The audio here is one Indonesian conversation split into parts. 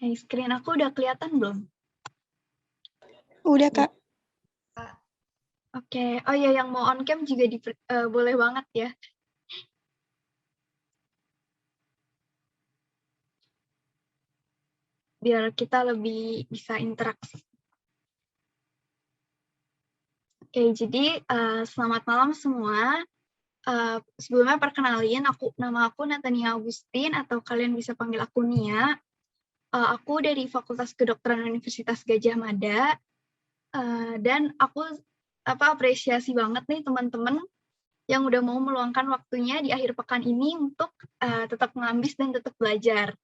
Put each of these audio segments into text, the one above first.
Screen aku udah kelihatan belum? Udah, Kak. Oke. Oh ya, yang mau on cam juga boleh banget ya. Biar kita lebih bisa interaksi. Oke, jadi selamat malam semua. Sebelumnya perkenalin, nama aku Natania Agustin, atau kalian bisa panggil aku Nia. Aku dari Fakultas Kedokteran Universitas Gadjah Mada. Dan aku apresiasi banget nih teman-teman yang udah mau meluangkan waktunya di akhir pekan ini untuk tetap ngambis dan tetap belajar.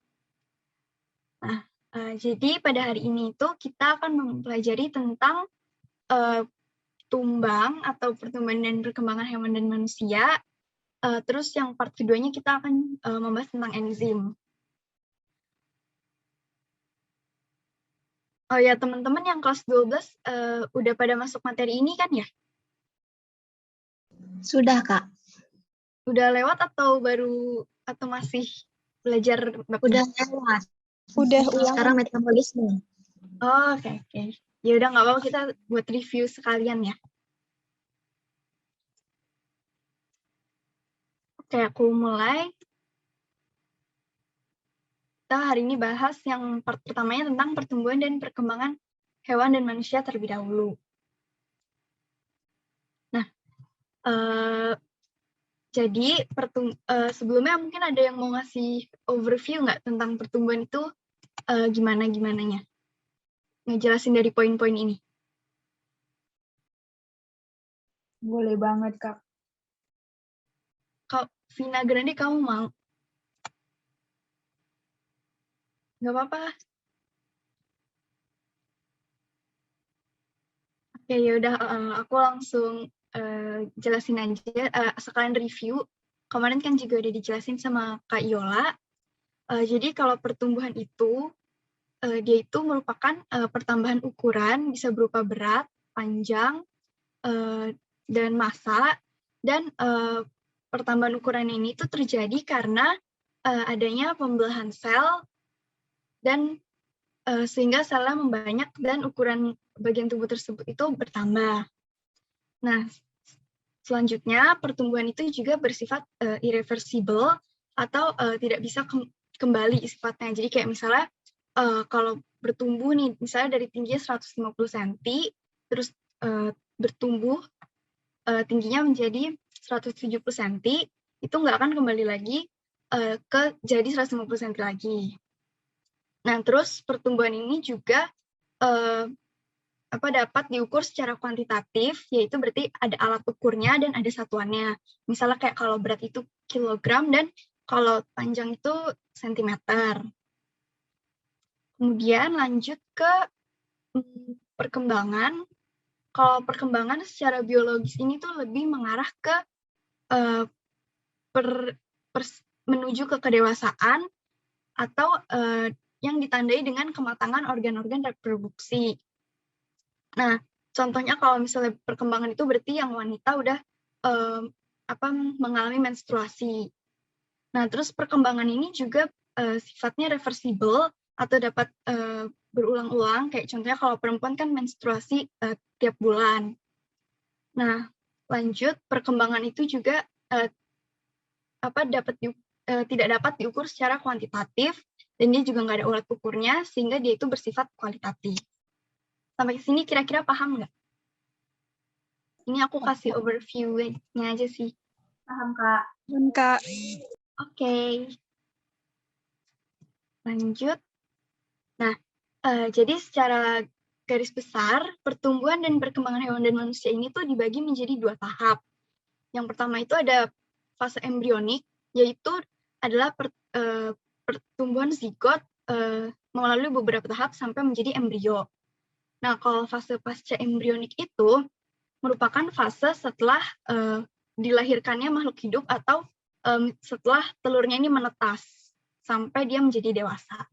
Nah, jadi pada hari ini itu kita akan mempelajari tentang tumbang atau pertumbuhan dan perkembangan hewan dan manusia. Terus yang part keduanya kita akan membahas tentang enzim. Oh ya, teman-teman yang kelas 12 udah pada masuk materi ini kan ya? Sudah, Kak. Udah lewat atau masih belajar babnya? Udah lewat. Udah ulang. Sekarang metabolisme. Oh, oke. Ya udah, nggak apa-apa, kita buat review sekalian ya. Oke, aku mulai. Kita hari ini bahas yang part pertamanya tentang pertumbuhan dan perkembangan hewan dan manusia terlebih dahulu. Nah, jadi sebelumnya mungkin ada yang mau ngasih overview nggak tentang pertumbuhan itu gimana-gimananya? Ngejelasin dari poin-poin ini. Boleh banget, Kak. Kak Vina Grande, kamu mau? Nggak apa-apa. Oke, yaudah aku langsung jelasin aja, sekalian review. Kemarin kan juga udah dijelasin sama Kak Yola. Jadi kalau pertumbuhan itu, dia itu merupakan pertambahan ukuran, bisa berupa berat, panjang, dan massa. Dan pertambahan ukuran ini tuh terjadi karena adanya pembelahan sel, dan sehingga selnya membanyak dan ukuran bagian tubuh tersebut itu bertambah. Nah, selanjutnya pertumbuhan itu juga bersifat irreversible atau tidak bisa kembali sifatnya. Jadi kayak misalnya kalau bertumbuh nih, misalnya dari tingginya 150 cm, terus bertumbuh tingginya menjadi 170 cm, itu nggak akan kembali lagi ke jadi 150 cm lagi. Nah, terus pertumbuhan ini juga dapat diukur secara kuantitatif, yaitu berarti ada alat ukurnya dan ada satuannya. Misalnya kayak kalau berat itu kilogram dan kalau panjang itu sentimeter. Kemudian lanjut ke perkembangan. Kalau perkembangan secara biologis ini tuh lebih mengarah ke menuju ke kedewasaan atau yang ditandai dengan kematangan organ-organ reproduksi. Nah, contohnya kalau misalnya perkembangan itu berarti yang wanita udah mengalami menstruasi. Nah, terus perkembangan ini juga sifatnya reversible atau dapat berulang-ulang. Kayak contohnya kalau perempuan kan menstruasi tiap bulan. Nah, lanjut perkembangan itu juga tidak dapat diukur secara kuantitatif, dan dia juga nggak ada ulat ukurnya, sehingga dia itu bersifat kualitatif. Sampai sini kira-kira paham nggak? Ini aku kasih overview-nya aja sih. Paham, Kak. Paham, Kak. Oke. Lanjut. Nah, jadi secara garis besar, pertumbuhan dan perkembangan hewan dan manusia ini tuh dibagi menjadi 2 tahap. Yang pertama itu ada fase embrionik, yaitu adalah pertumbuhan zigot melalui beberapa tahap sampai menjadi embrio. Nah, kalau fase pasca embrionik itu merupakan fase setelah dilahirkannya makhluk hidup atau setelah telurnya ini menetas sampai dia menjadi dewasa.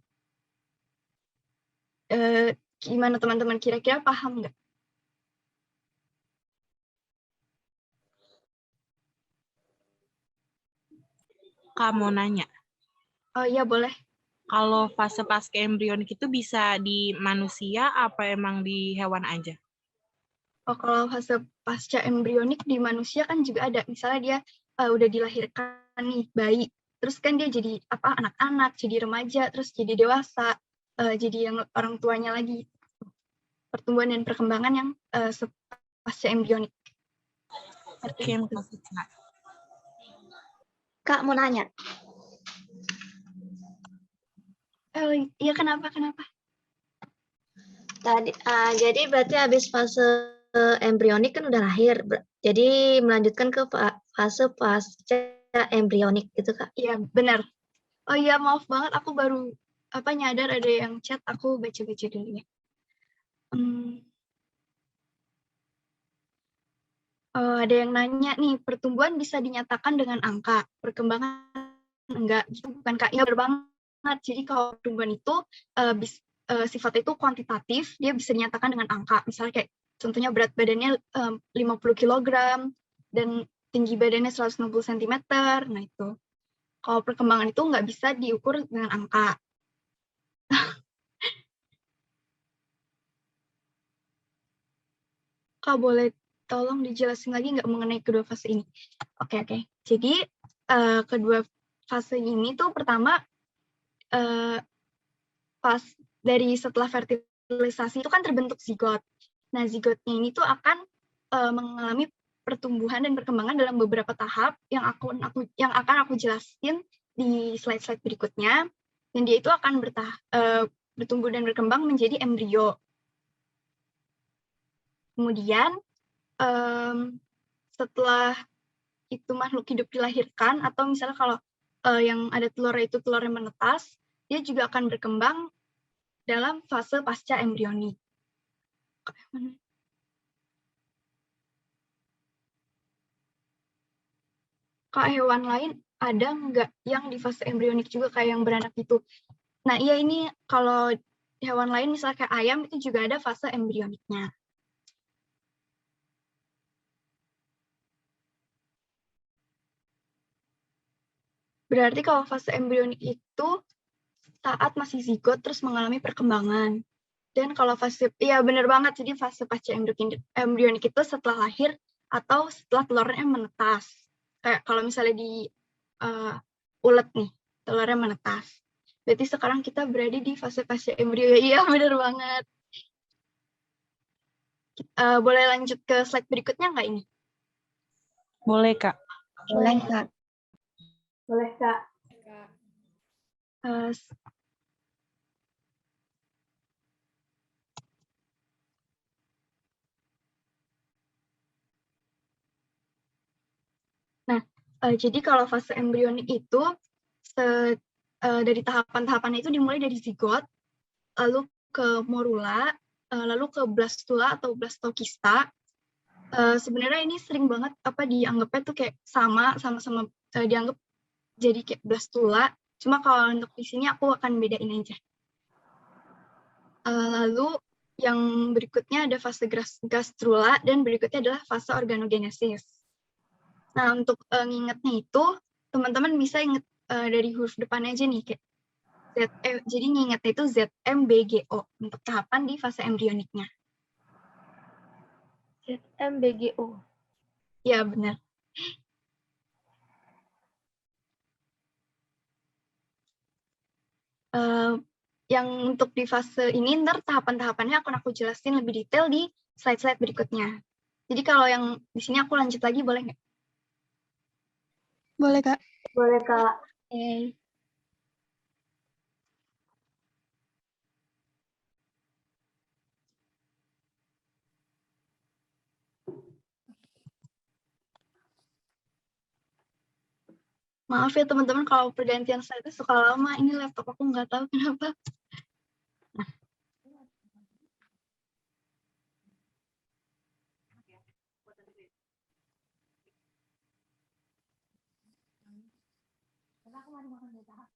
Gimana teman-teman, kira-kira paham nggak? Kak mau nanya. Oh iya, boleh. Kalau fase pasca embrionik itu bisa di manusia apa emang di hewan aja? Oh, kalau fase pasca embrionik di manusia kan juga ada. Misalnya dia udah dilahirkan nih bayi, terus kan dia jadi anak-anak, jadi remaja, terus jadi dewasa, jadi yang orang tuanya lagi. Pertumbuhan dan perkembangan yang pasca embrionik. Oke, makasih Kak. Kak mau nanya. Oh iya, kenapa? Tadi, jadi berarti habis fase embrionik kan udah lahir. Jadi melanjutkan ke fase pasca embrionik gitu Kak. Iya, benar. Oh iya, maaf banget, aku baru nyadar ada yang chat, aku baca-baca dulu ya. Ada yang nanya nih, pertumbuhan bisa dinyatakan dengan angka, perkembangan enggak, gitu bukan Kak? Ya benar banget. Jadi kalau pertumbuhan itu sifatnya itu kuantitatif, dia bisa dinyatakan dengan angka. Misalnya kayak contohnya berat badannya 50 kg dan tinggi badannya 160 cm. Nah itu. Kalau perkembangan itu nggak bisa diukur dengan angka. Kak, boleh tolong dijelasin lagi nggak mengenai kedua fase ini? Oke. Jadi kedua fase ini tuh pertama pas dari setelah fertilisasi itu kan terbentuk zigot. Nah, zigotnya ini tuh akan mengalami pertumbuhan dan perkembangan dalam beberapa tahap yang akan aku jelasin di slide-slide berikutnya. Dan dia itu akan bertumbuh dan berkembang menjadi embrio. Kemudian setelah itu makhluk hidup dilahirkan, atau misalnya kalau yang ada telurnya itu telurnya menetas, dia juga akan berkembang dalam fase pasca embrionik. Kak, hewan lain ada nggak yang di fase embrionik juga kayak yang beranak itu? Nah, iya, ini kalau hewan lain misalnya kayak ayam itu juga ada fase embrioniknya. Berarti kalau fase embrionik itu saat masih zigot terus mengalami perkembangan. Dan kalau fase, iya benar banget, jadi fase pasca embrionik itu setelah lahir atau setelah telurnya menetas. Kayak kalau misalnya di ulet nih, telurnya menetas. Berarti sekarang kita berada di fase pasca embrio. Iya, benar banget. Boleh lanjut ke slide berikutnya nggak ini? Boleh Kak. Boleh Kak. Boleh, Kak. Nah, jadi kalau fase embrionik itu dari tahapan-tahapannya itu dimulai dari zigot, lalu ke morula, lalu ke blastula atau blastokista. Sebenarnya ini sering banget dianggapnya tuh kayak sama-sama dianggap jadi kayak blastula. Cuma kalau untuk di sini aku akan bedain aja. Lalu yang berikutnya ada fase gastrula dan berikutnya adalah fase organogenesis. Nah, untuk ngingetnya itu, teman-teman bisa inget dari huruf depan aja nih, kayak jadi ngingetnya itu ZMBGO untuk tahapan di fase embrioniknya. ZMBGO. Ya, benar. Yang untuk di fase ini, ntar tahapan-tahapannya akan aku jelasin lebih detail di slide-slide berikutnya. Jadi kalau yang di sini aku lanjut lagi, boleh nggak? Boleh, Kak. Boleh, Kak. Oke. Maaf ya teman-teman kalau pergantian slide suka lama. Ini laptop aku nggak tahu kenapa.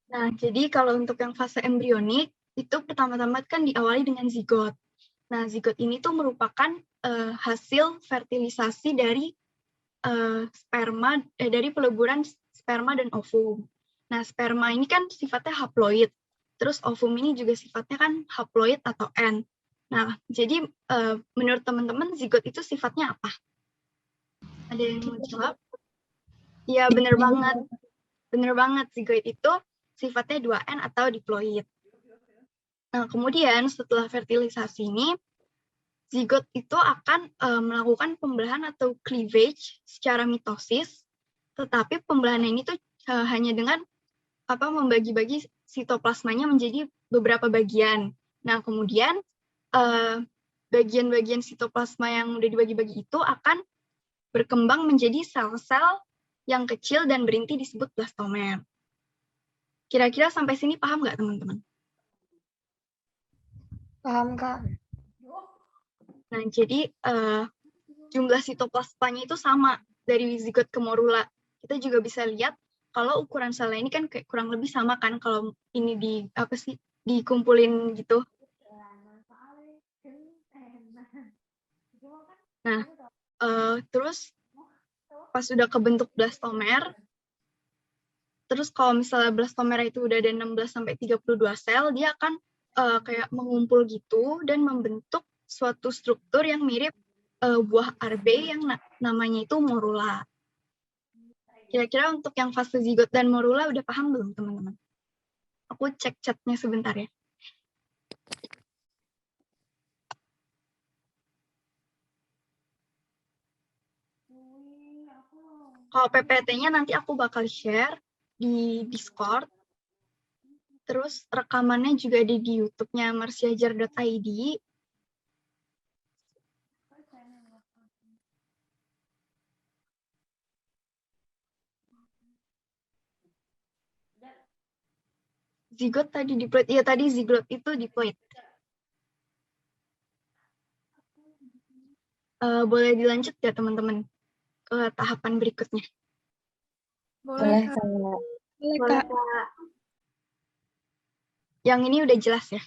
Nah, jadi kalau untuk yang fase embrionik, itu pertama-tama kan diawali dengan zigot. Nah, zigot ini tuh merupakan hasil fertilisasi dari dari peleburan sperma dan ovum. Nah, sperma ini kan sifatnya haploid. Terus ovum ini juga sifatnya kan haploid atau N. Nah, jadi menurut teman-teman zigot itu sifatnya apa? Ada yang mau jawab? Iya, bener banget. Bener banget, zigoid itu sifatnya 2N atau diploid. Nah, kemudian setelah fertilisasi ini, zigot itu akan melakukan pembelahan atau cleavage secara mitosis, tetapi pembelahan ini tuh hanya dengan membagi-bagi sitoplasmanya menjadi beberapa bagian. Nah, kemudian bagian-bagian sitoplasma yang udah dibagi-bagi itu akan berkembang menjadi sel-sel yang kecil dan berinti disebut blastomer. Kira-kira sampai sini paham nggak, teman-teman? Paham, Kak. Nah, jadi jumlah sitoplasmanya itu sama dari zigot ke morula. Kita juga bisa lihat kalau ukuran selnya ini kan kayak kurang lebih sama kan kalau ini dikumpulin gitu. Nah, terus pas sudah kebentuk blastomer, terus kalau misalnya blastomer itu udah ada 16 sampai 32 sel, dia akan kayak mengumpul gitu dan membentuk suatu struktur yang mirip buah arbe yang namanya itu morula. Kira-kira untuk yang fase zigot dan morula udah paham belum, teman-teman? Aku cek chatnya sebentar ya. Kalau PPT-nya nanti aku bakal share di Discord. Terus rekamannya juga ada di YouTube-nya marsiajar.id. Zigot tadi diploid. Iya, tadi zigot itu diploid. Boleh dilanjut ya, teman-teman, ke tahapan berikutnya? Boleh, Kak. Boleh, Boleh, Kak. Kak. Yang ini udah jelas ya?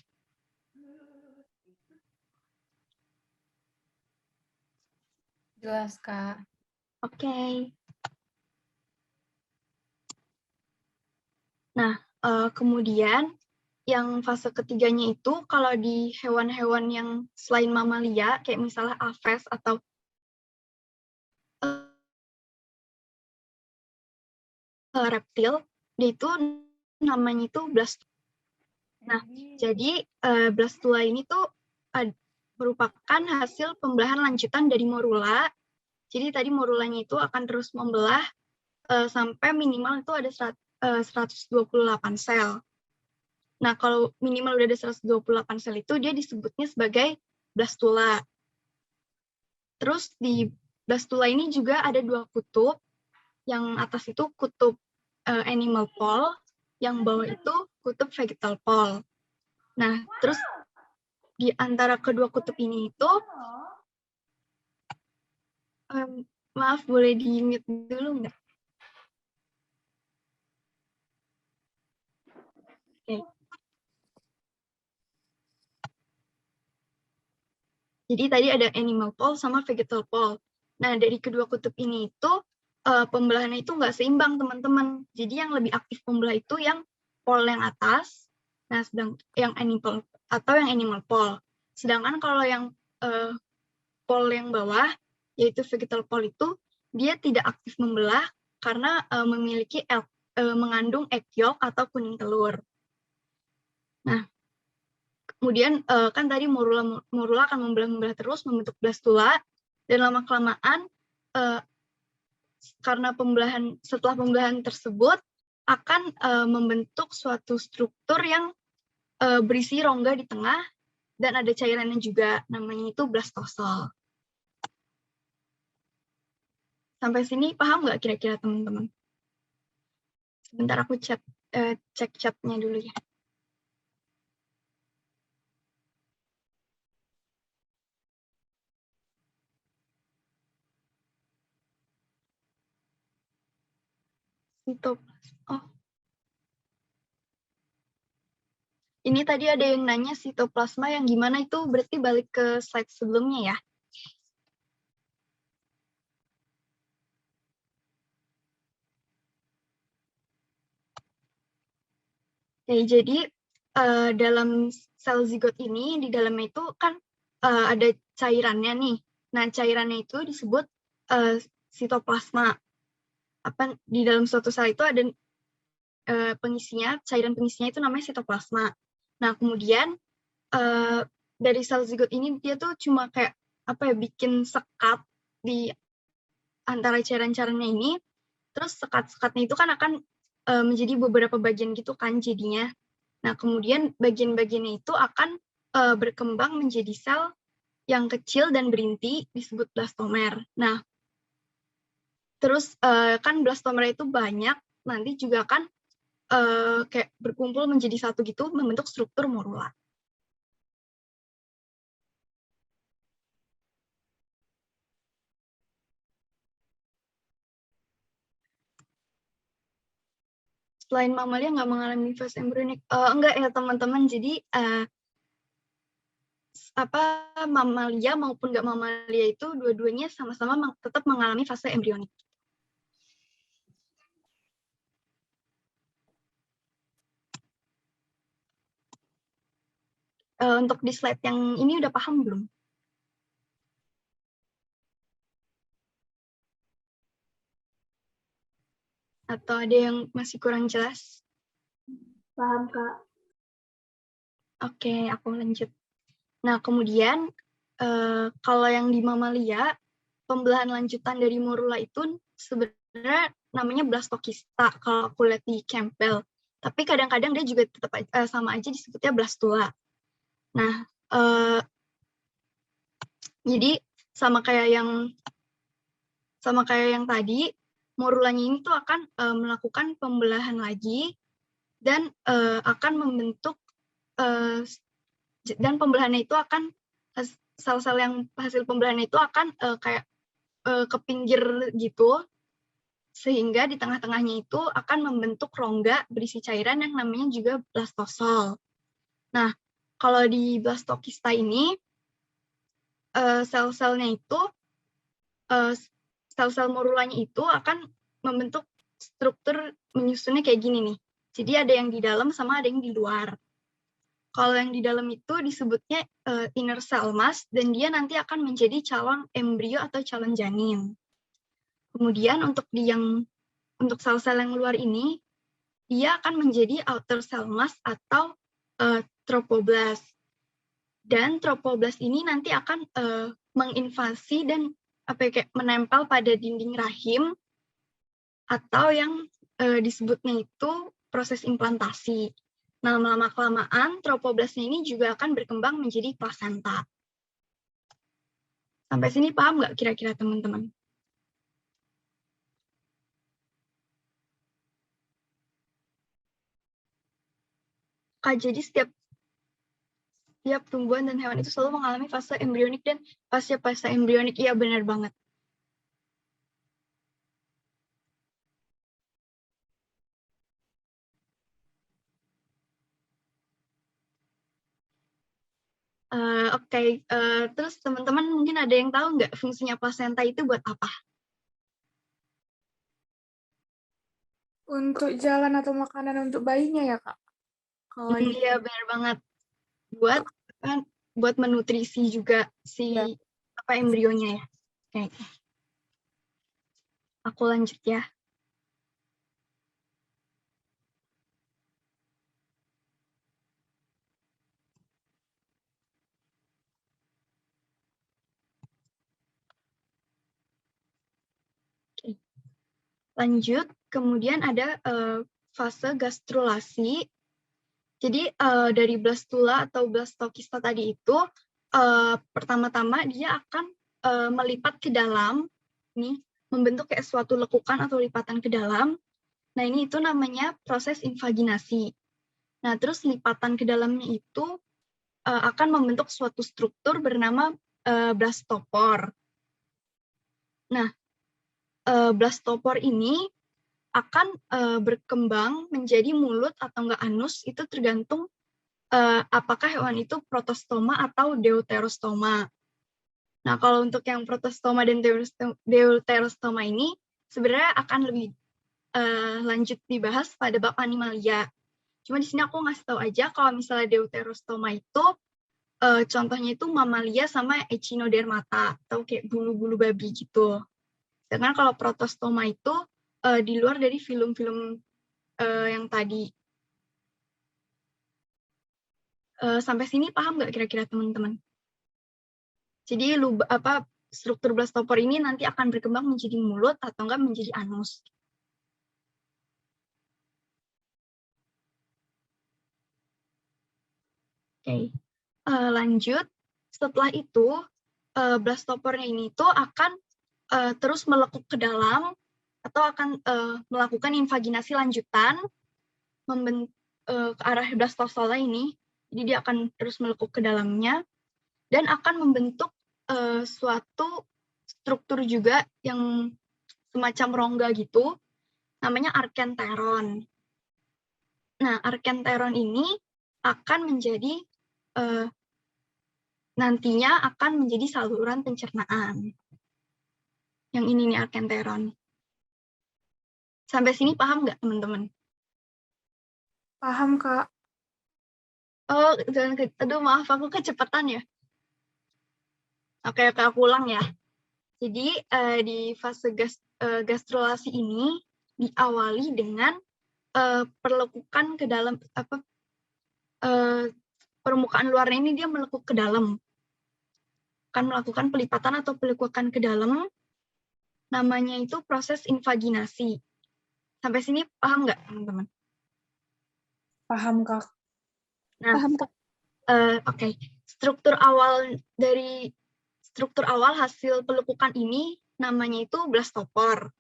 Jelas, Kak. Oke. Nah, kemudian yang fase ketiganya itu kalau di hewan-hewan yang selain mamalia, kayak misalnya aves atau reptil, dia itu namanya itu blastula. Nah, jadi blastula ini tuh merupakan hasil pembelahan lanjutan dari morula. Jadi tadi morulanya itu akan terus membelah sampai minimal itu ada 128 sel. Nah, kalau minimal udah ada 128 sel itu, dia disebutnya sebagai blastula. Terus di blastula ini juga ada 2 kutub. Yang atas itu kutub animal pole, yang bawah itu kutub vegetal pole. Nah, terus di antara kedua kutub ini itu, maaf, boleh di-mute dulu nggak? Oke. Jadi tadi ada animal pole sama vegetal pole. Nah, dari kedua kutub ini itu pembelahannya itu nggak seimbang, teman-teman. Jadi yang lebih aktif pembelah itu yang pole yang atas, nah sedang yang animal atau yang animal pole. Sedangkan kalau yang pole yang bawah, yaitu vegetal pole itu, dia tidak aktif membelah karena memiliki mengandung egg yolk atau kuning telur. Nah, kemudian kan tadi morula akan membelah terus membentuk blastula, dan lama-kelamaan karena setelah pembelahan tersebut akan membentuk suatu struktur yang berisi rongga di tengah dan ada cairannya juga, namanya itu blastosel. Sampai sini paham nggak kira-kira, teman-teman? Sebentar aku cek chatnya dulu ya. Oh. Ini tadi ada yang nanya sitoplasma yang gimana, itu berarti balik ke slide sebelumnya ya. Oke, jadi dalam sel zigot ini, di dalamnya itu kan ada cairannya nih. Nah, cairannya itu disebut sitoplasma. Di dalam suatu sel itu ada pengisinya, cairan pengisinya itu namanya sitoplasma. Nah, kemudian dari sel zigot ini dia tuh cuma kayak bikin sekat di antara cairan-cairannya ini. Terus sekat-sekatnya itu kan akan menjadi beberapa bagian gitu kan jadinya. Nah, kemudian bagian-bagiannya itu akan berkembang menjadi sel yang kecil dan berinti disebut blastomer. Nah, terus kan blastomer itu banyak, nanti juga akan kayak berkumpul menjadi satu gitu, membentuk struktur morula. Selain mamalia nggak mengalami fase embrionik, enggak ya teman-teman. Jadi mamalia maupun nggak mamalia itu dua-duanya sama-sama tetap mengalami fase embrionik. Untuk di slide yang ini udah paham belum? Atau ada yang masih kurang jelas? Paham, Kak. Oke, aku lanjut. Nah, kemudian kalau yang di mamalia, pembelahan lanjutan dari morula itu sebenarnya namanya blastokista kalau aku lihat di Campbell. Tapi kadang-kadang dia juga tetap sama aja disebutnya blastula. Nah, jadi sama kayak yang tadi, morulanya ini tuh akan melakukan pembelahan lagi dan akan membentuk dan pembelahannya itu akan sel-sel yang hasil pembelahannya itu akan kayak ke pinggir gitu, sehingga di tengah-tengahnya itu akan membentuk rongga berisi cairan yang namanya juga blastosol. Nah, kalau di blastokista ini sel-selnya itu sel-sel morulanya itu akan membentuk struktur menyusunnya kayak gini nih. Jadi ada yang di dalam sama ada yang di luar. Kalau yang di dalam itu disebutnya inner cell mass dan dia nanti akan menjadi calon embrio atau calon janin. Kemudian untuk sel-sel yang luar ini dia akan menjadi outer cell mass atau tropoblast. Dan tropoblast ini nanti akan menginvasi dan kayak menempel pada dinding rahim atau yang disebutnya itu proses implantasi. Nah, lama-kelamaan tropoblastnya ini juga akan berkembang menjadi plasenta. Sampai sini paham nggak kira-kira teman-teman? Jadi setiap tumbuhan dan hewan itu selalu mengalami fase embrionik dan fase embrionik. Iya, benar banget. Oke. Terus teman-teman mungkin ada yang tahu nggak fungsinya plasenta itu buat apa? Untuk jalan atau makanan untuk bayinya ya, Kak? Iya, benar banget. Buat menutrisi juga si embrionya ya. Oke. Aku lanjut ya. Oke. Lanjut, kemudian ada fase gastrulasi. Jadi dari blastula atau blastokista tadi itu pertama-tama dia akan melipat ke dalam, nih membentuk kayak suatu lekukan atau lipatan ke dalam. Nah, ini itu namanya proses invaginasi. Nah, terus lipatan ke dalamnya itu akan membentuk suatu struktur bernama blastopor. Nah, blastopor ini akan berkembang menjadi mulut atau enggak anus, itu tergantung apakah hewan itu protostoma atau deuterostoma. Nah, kalau untuk yang protostoma dan deuterostoma ini sebenarnya akan lebih lanjut dibahas pada bab animalia. Cuma di sini aku ngasih tahu aja kalau misalnya Deuterostoma itu contohnya itu mamalia sama echinodermata atau kayak bulu-bulu babi gitu. Sedangkan kalau protostoma itu di luar dari film-film yang tadi. Sampai sini paham nggak kira-kira teman-teman? Jadi struktur blastopor ini nanti akan berkembang menjadi mulut atau enggak menjadi anus. Oke, lanjut. Setelah itu, blastopornya ini tuh akan terus melekuk ke dalam atau akan melakukan invaginasi lanjutan ke arah blastozoa ini. Jadi dia akan terus melekuk ke dalamnya dan akan membentuk suatu struktur juga yang semacam rongga gitu, namanya arkenteron. Nah, arkenteron ini akan menjadi nantinya akan menjadi saluran pencernaan. Yang ini nih arkenteron. Sampai sini paham nggak teman-teman? Paham, Kak. Oh, aduh maaf aku kecepatan ya. Oke, aku ulang ya. Jadi di fase gastrulasi ini diawali dengan perlekukan ke dalam permukaan luarnya ini dia melekuk ke dalam. Akan melakukan pelipatan atau pelekukan ke dalam. Namanya itu proses invaginasi. Sampai sini paham nggak teman-teman? Paham, Kak. Nah, Paham, Kak. Oke. Struktur awal hasil pelekukan ini namanya itu blastopor.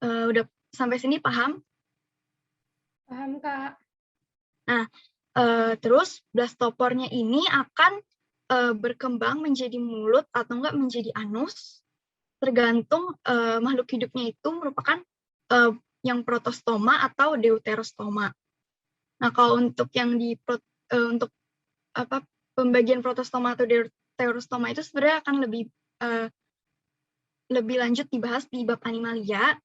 Udah sampai sini paham? Paham, Kak. Nah, terus blastopornya ini akan berkembang menjadi mulut atau enggak menjadi anus, tergantung makhluk hidupnya itu merupakan yang protostoma atau deuterostoma. Nah, kalau untuk yang untuk pembagian protostoma atau deuterostoma itu sebenarnya akan lebih lanjut dibahas di bab animalia.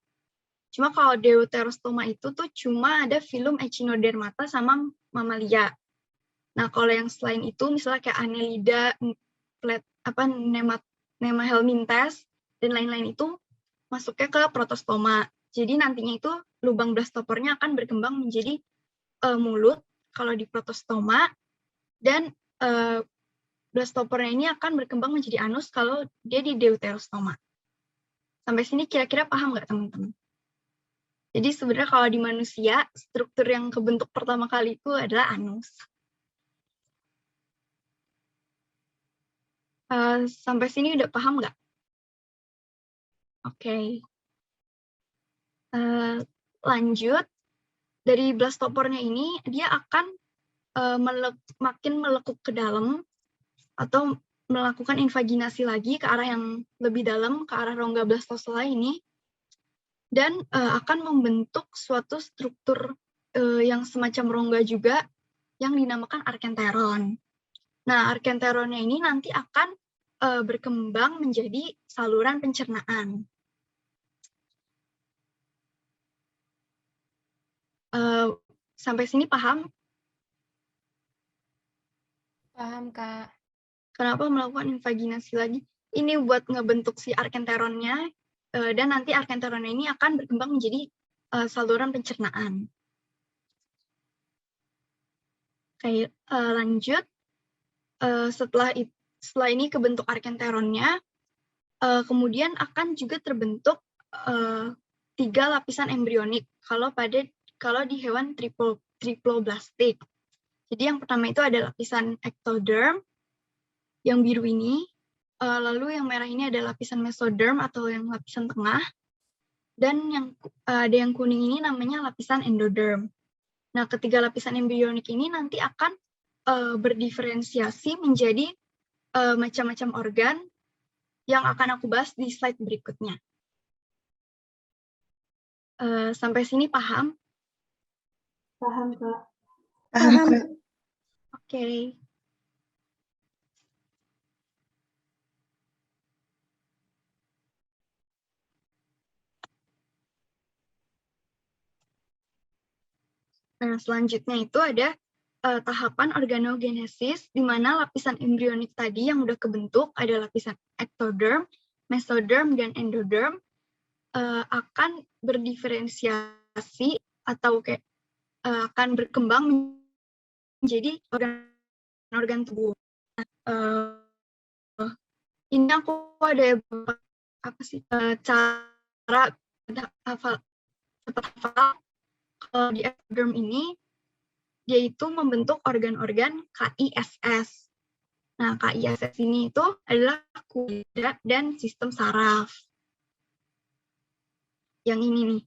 Cuma kalau deuterostoma itu tuh cuma ada filum echinodermata sama mamalia. Nah, kalau yang selain itu misalnya kayak Annelida, Nemahelminthes dan lain-lain itu masuknya ke protostoma. Jadi nantinya itu lubang blastopornya akan berkembang menjadi mulut kalau di protostoma dan blastopornya ini akan berkembang menjadi anus kalau dia di deuterostoma. Sampai sini kira-kira paham nggak teman-teman? Jadi sebenarnya kalau di manusia, struktur yang kebentuk pertama kali itu adalah anus. Sampai sini udah paham nggak? Oke. Lanjut, dari blastopornya ini, dia akan makin melekuk ke dalam atau melakukan invaginasi lagi ke arah yang lebih dalam, ke arah rongga blastozoa ini, dan akan membentuk suatu struktur yang semacam rongga juga yang dinamakan arkenteron. Nah, arkenteronnya ini nanti akan berkembang menjadi saluran pencernaan. Sampai sini paham? Paham, Kak. Kenapa melakukan invaginasi lagi? Ini buat ngebentuk si arkenteronnya, dan nanti arkenteronnya ini akan berkembang menjadi saluran pencernaan. Oke, lanjut. Setelah ini kebentuk arkenteronnya, kemudian akan juga terbentuk 3 lapisan embrionik kalau di hewan triploblastik. Jadi yang pertama itu ada lapisan ectoderm yang biru ini, lalu yang merah ini ada lapisan mesoderm atau yang lapisan tengah, dan ada yang kuning ini namanya lapisan endoderm. Nah, ketiga lapisan embrionik ini nanti akan berdiferensiasi menjadi macam-macam organ yang akan aku bahas di slide berikutnya. Sampai sini paham? Paham, Kak. Paham. Oke. Nah, selanjutnya itu ada tahapan organogenesis, di mana lapisan embrionik tadi yang udah kebentuk, ada lapisan ectoderm, mesoderm, dan endoderm, akan berdiferensiasi atau kayak akan berkembang menjadi organ-organ tubuh. Ini aku ada apa sih cara hafal kalau di ectoderm ini yaitu membentuk organ-organ KISS. Nah, KISS ini itu adalah kulit dan sistem saraf. Yang ini nih,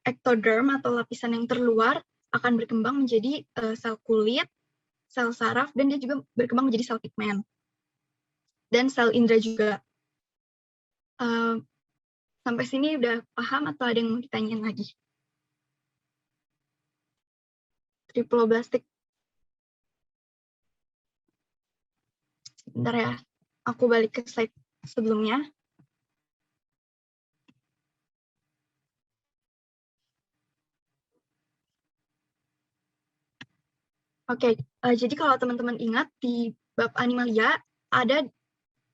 ectoderm atau lapisan yang terluar akan berkembang menjadi sel kulit, sel saraf, dan dia juga berkembang menjadi sel pigmen. Dan sel indera juga. Sampai sini udah paham atau ada yang mau ditanyain lagi? Triploblastik. Sebentar ya, aku balik ke slide sebelumnya. Oke, jadi kalau teman-teman ingat di bab animalia ada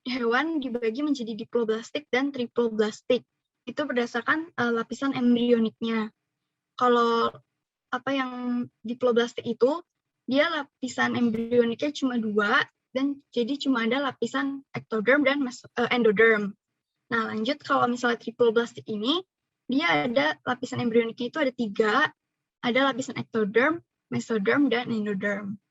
hewan dibagi menjadi diploblastik dan triploblastik. Itu berdasarkan lapisan embrioniknya. Kalau apa yang diploblastik itu, dia lapisan embrioniknya cuma 2, dan jadi cuma ada lapisan ectoderm dan endoderm. Nah, lanjut kalau misalnya triploblastik ini, dia ada lapisan embrioniknya itu ada 3, ada lapisan ectoderm, mesoderm, dan endoderm.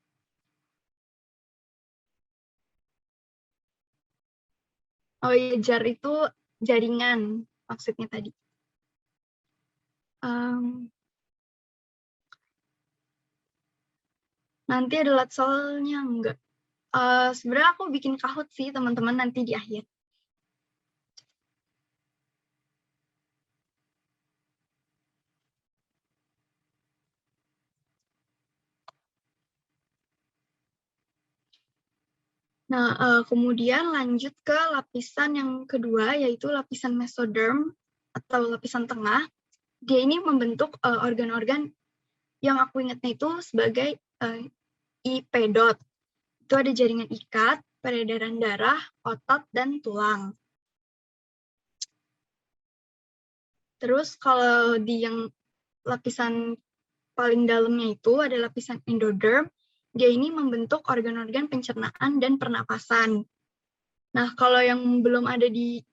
Oh iya, jar itu jaringan maksudnya tadi. Nanti ada latsolnya enggak? Sebenarnya aku bikin Kahoot sih teman-teman nanti di akhir. Nah, kemudian lanjut ke lapisan yang kedua, yaitu lapisan mesoderm atau lapisan tengah. Dia ini membentuk organ-organ yang aku ingatnya itu sebagai IP dot. Itu ada jaringan ikat, peredaran darah, otot, dan tulang. Terus kalau di yang lapisan paling dalamnya itu ada lapisan endoderm, dia ini membentuk organ-organ pencernaan dan pernapasan. Nah, kalau yang belum ada di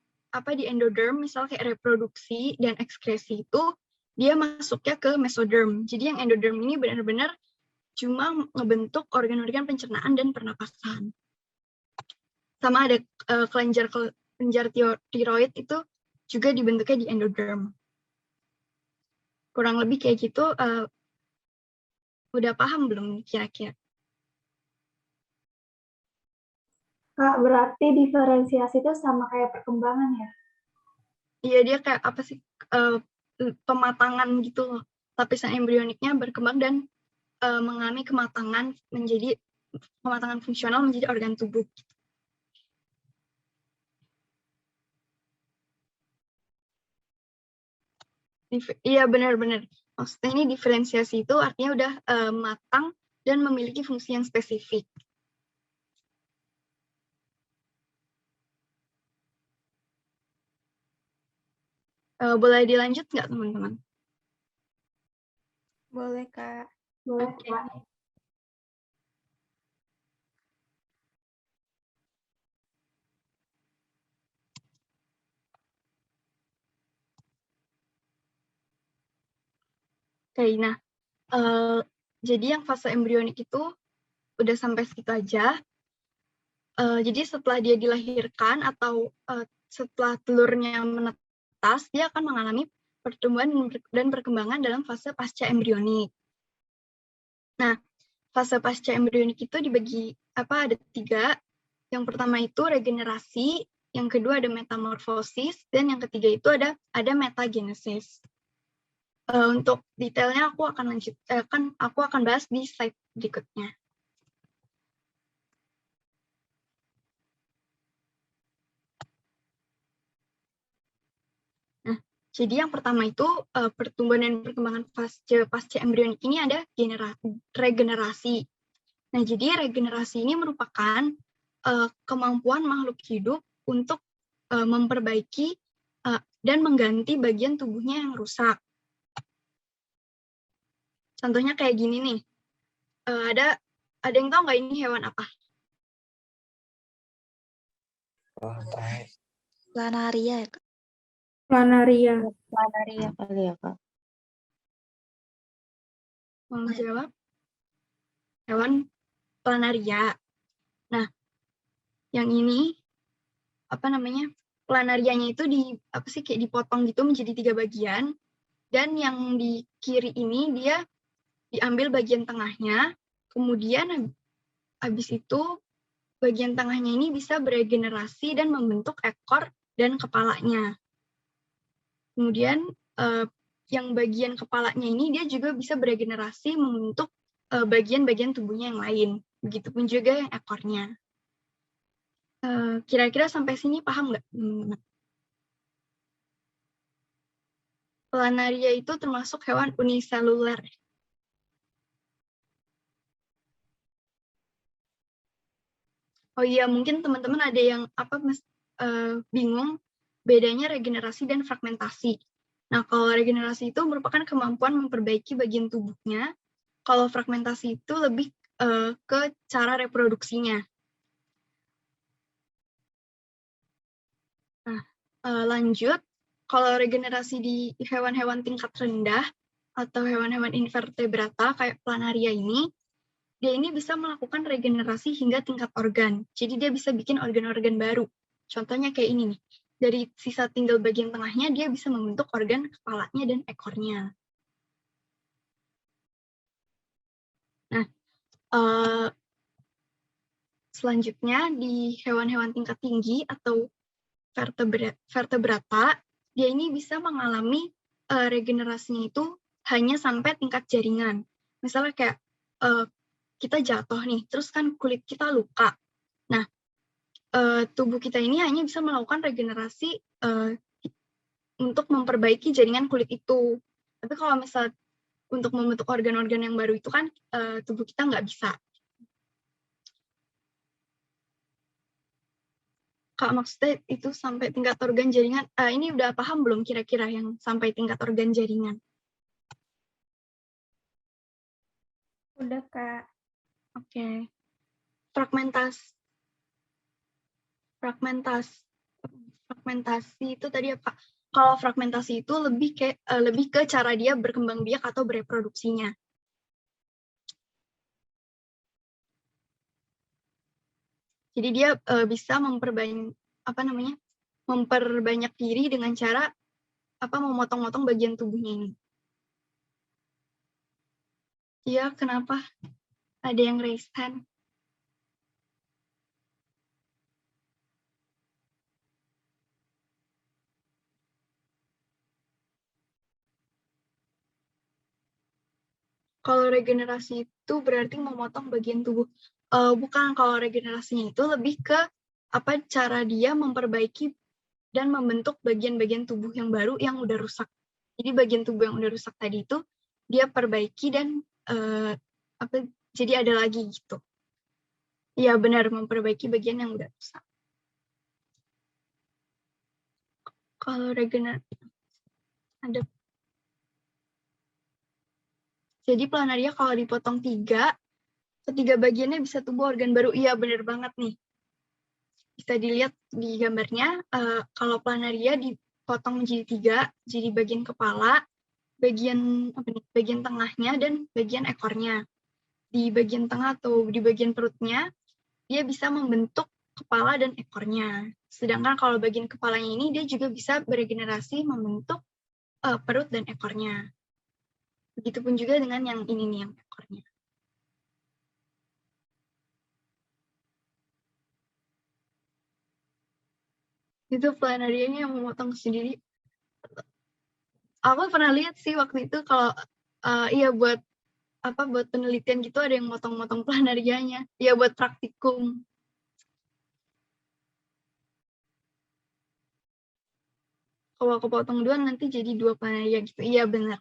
endoderm, misalnya kayak reproduksi dan ekskresi itu, dia masuknya ke mesoderm. Jadi yang endoderm ini benar-benar cuma ngebentuk organ-organ pencernaan dan pernapasan. Sama ada kelenjar tiroid itu juga dibentuknya di endoderm. Kurang lebih kayak gitu, udah paham belum kira-kira? Kak, berarti diferensiasi itu sama kayak perkembangan ya? Iya, dia kayak apa sih, pematangan gitu loh. Lapisan embrioniknya berkembang dan mengalami kematangan fungsional menjadi organ tubuh. Iya, benar-benar. Maksudnya ini diferensiasi itu artinya udah matang dan memiliki fungsi yang spesifik. Boleh dilanjut nggak, teman-teman? Boleh, Kak. Boleh, Oke. Kak. Oke, nah, jadi yang fase embrionik itu udah sampai segitu aja. Jadi setelah dia dilahirkan atau setelah telurnya menetas, dia akan mengalami pertumbuhan dan perkembangan dalam fase pasca embrionik. Nah, fase pasca embrionik itu dibagi ada 3. Yang pertama itu regenerasi, yang kedua ada metamorfosis, dan yang ketiga itu ada metagenesis. Untuk detailnya aku akan bahas di slide berikutnya. Nah, Jadi yang pertama itu pertumbuhan dan perkembangan pasca embrionik ini ada regenerasi. Nah, jadi regenerasi ini merupakan kemampuan makhluk hidup untuk memperbaiki dan mengganti bagian tubuhnya yang rusak. Contohnya kayak gini nih, ada yang tahu nggak ini hewan apa? Planaria ya, Kak? Planaria. Planaria kali ya, Kak? Mau jawab? Hewan planaria. Nah, yang ini apa namanya? Planarianya itu kayak dipotong gitu menjadi 3 bagian, dan yang di kiri ini dia diambil bagian tengahnya, kemudian habis itu bagian tengahnya ini bisa beregenerasi dan membentuk ekor dan kepalanya. Kemudian yang bagian kepalanya ini dia juga bisa beregenerasi membentuk bagian-bagian tubuhnya yang lain. Begitupun juga yang ekornya. Kira-kira sampai sini paham nggak? Planaria itu termasuk hewan uniseluler. Oh iya, mungkin teman-teman ada yang bingung bedanya regenerasi dan fragmentasi. Nah, kalau regenerasi itu merupakan kemampuan memperbaiki bagian tubuhnya. Kalau fragmentasi itu lebih ke cara reproduksinya. Nah, lanjut, kalau regenerasi di hewan-hewan tingkat rendah atau hewan-hewan invertebrata kayak planaria ini, dia ini bisa melakukan regenerasi hingga tingkat organ. Jadi dia bisa bikin organ-organ baru. Contohnya kayak ini nih. Dari sisa tinggal bagian tengahnya, dia bisa membentuk organ kepalanya dan ekornya. Nah, selanjutnya di hewan-hewan tingkat tinggi atau vertebrata, dia ini bisa mengalami regenerasinya itu hanya sampai tingkat jaringan. Misalnya kayak kita jatuh nih, terus kan kulit kita luka. Nah, tubuh kita ini hanya bisa melakukan regenerasi untuk memperbaiki jaringan kulit itu. Tapi kalau misalnya untuk membentuk organ-organ yang baru itu kan tubuh kita nggak bisa. Kak, maksudnya itu sampai tingkat organ jaringan. Ini udah paham belum kira-kira yang sampai tingkat organ jaringan? Udah, Kak. Oke. Fragmentasi itu tadi apa? Kalau fragmentasi itu lebih ke cara dia berkembang biak atau bereproduksinya. Jadi dia bisa memperbanyak diri dengan cara memotong-motong bagian tubuhnya ini. Iya, kenapa? Ada yang raise hand? Kalau regenerasi itu berarti memotong bagian tubuh. Bukan, kalau regenerasinya itu lebih ke cara dia memperbaiki dan membentuk bagian-bagian tubuh yang baru yang udah rusak. Jadi bagian tubuh yang udah rusak tadi itu dia perbaiki dan jadi ada lagi gitu. Iya benar, memperbaiki bagian yang udah rusak. Kalau regenerasi ada. Jadi planaria kalau dipotong ketiga bagiannya bisa tumbuh organ baru. Iya banar banget nih. Bisa dilihat di gambarnya, kalau planaria dipotong menjadi 3, jadi bagian kepala, bagian tengahnya, dan bagian ekornya. Di bagian tengah atau di bagian perutnya, dia bisa membentuk kepala dan ekornya. Sedangkan kalau bagian kepalanya ini, dia juga bisa beregenerasi membentuk perut dan ekornya. Begitupun juga dengan yang ini nih, yang ekornya. Itu planarianya yang memotong sendiri. Aku pernah lihat sih waktu itu kalau buat penelitian gitu ada yang motong-motong planarianya. Ya buat praktikum. Kalau kepotong 2 nanti jadi 2 planaria gitu. Iya benar.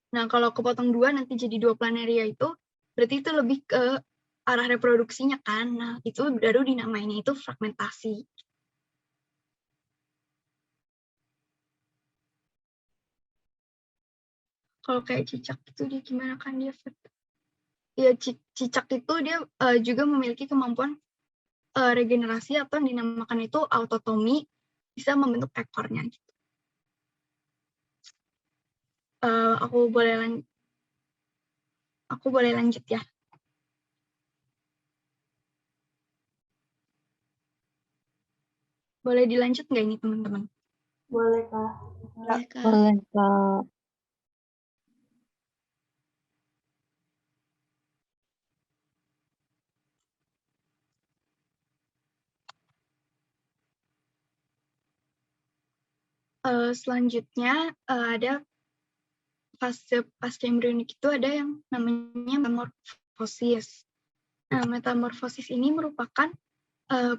Nah, kalau kepotong 2 nanti jadi 2 planaria itu berarti itu lebih ke arah reproduksinya kan. Nah, itu baru dinamainnya itu fragmentasi. Kalau kayak cicak itu dia gimana kan dia? Ya, cicak itu dia juga memiliki kemampuan regenerasi atau dinamakan itu autotomi, bisa membentuk ekornya. Gitu. Aku boleh lanjut ya. Boleh dilanjut nggak ini teman-teman? Boleh, Kak. Boleh, Kak. Boleh, Kak. Selanjutnya ada fase pasca embrionik itu ada yang namanya metamorfosis. Nah, metamorfosis ini merupakan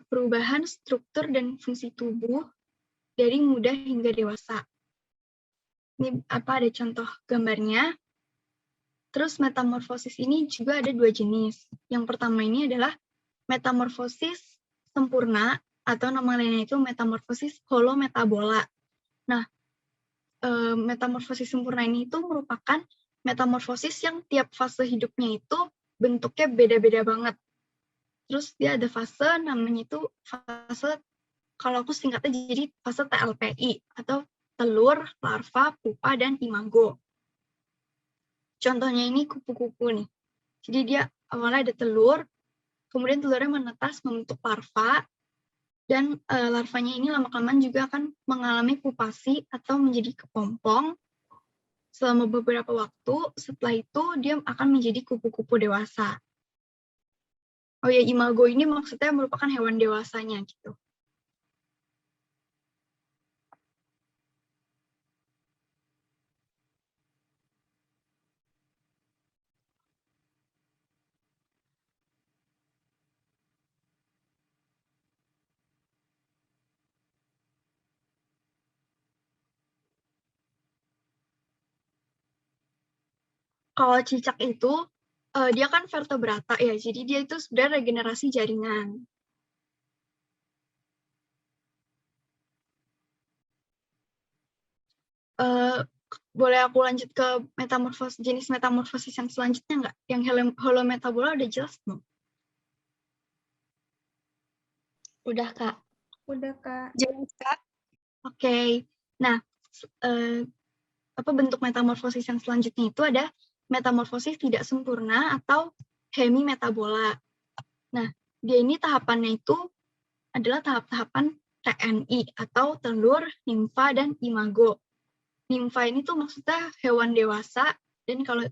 perubahan struktur dan fungsi tubuh dari muda hingga dewasa. Ini ada contoh gambarnya. Terus metamorfosis ini juga ada 2 jenis. Yang pertama ini adalah metamorfosis sempurna atau nama lainnya itu metamorfosis holometabola. Nah, metamorfosis sempurna ini itu merupakan metamorfosis yang tiap fase hidupnya itu bentuknya beda-beda banget. Terus dia ada fase namanya itu fase, kalau aku singkatnya jadi fase TLPI atau telur, larva, pupa, dan imago. Contohnya ini kupu-kupu nih. Jadi dia awalnya ada telur, kemudian telurnya menetas membentuk larva, dan larvanya ini lama-kelamaan juga akan mengalami pupasi atau menjadi kepompong selama beberapa waktu. Setelah itu dia akan menjadi kupu-kupu dewasa. Oh ya, imago ini maksudnya merupakan hewan dewasanya gitu. Kalau cicak itu, dia kan vertebrata ya, jadi dia itu sebenarnya regenerasi jaringan. Boleh aku lanjut ke jenis metamorfosis yang selanjutnya nggak? Yang holometabola udah jelas belum? Udah, Kak. Udah, Kak. Jelas, Kak. Oke. Nah, bentuk metamorfosis yang selanjutnya itu ada metamorfosis tidak sempurna atau hemimetabola. Nah, dia ini tahapannya itu adalah tahap-tahapan TNI atau telur, nimfa, dan imago. Nimfa ini tuh maksudnya hewan dewasa, dan kalau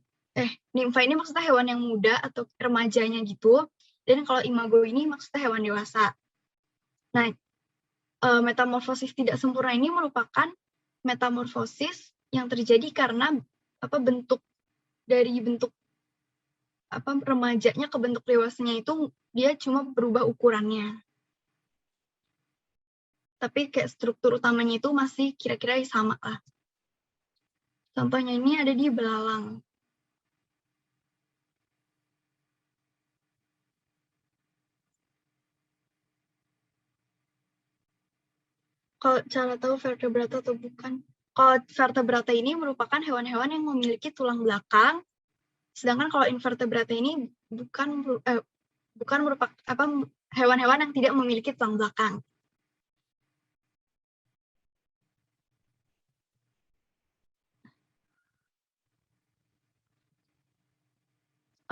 nimfa ini maksudnya hewan yang muda atau remajanya gitu, dan kalau imago ini maksudnya hewan dewasa. Nah, metamorfosis tidak sempurna ini merupakan metamorfosis yang terjadi karena bentuk remajanya ke bentuk dewasanya itu dia cuma berubah ukurannya. Tapi kayak struktur utamanya itu masih kira-kira sama lah. Contohnya ini ada di belalang. Kalau cara tahu vertebrata atau bukan, kalau vertebrata ini merupakan hewan-hewan yang memiliki tulang belakang, sedangkan kalau invertebrata ini bukan merupakan hewan-hewan yang tidak memiliki tulang belakang.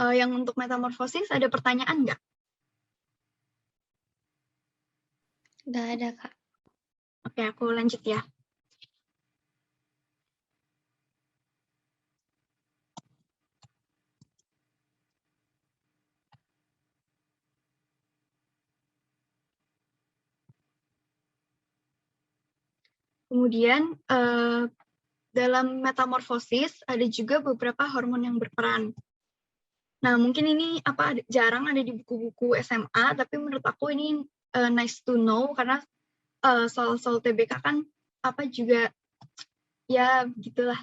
Yang untuk metamorfosis ada pertanyaan nggak? Nggak ada, Kak. Oke, aku lanjut ya. Kemudian dalam metamorfosis ada juga beberapa hormon yang berperan. Nah, mungkin ini jarang ada di buku-buku SMA, tapi menurut aku ini nice to know karena soal TBK kan apa juga ya gitulah.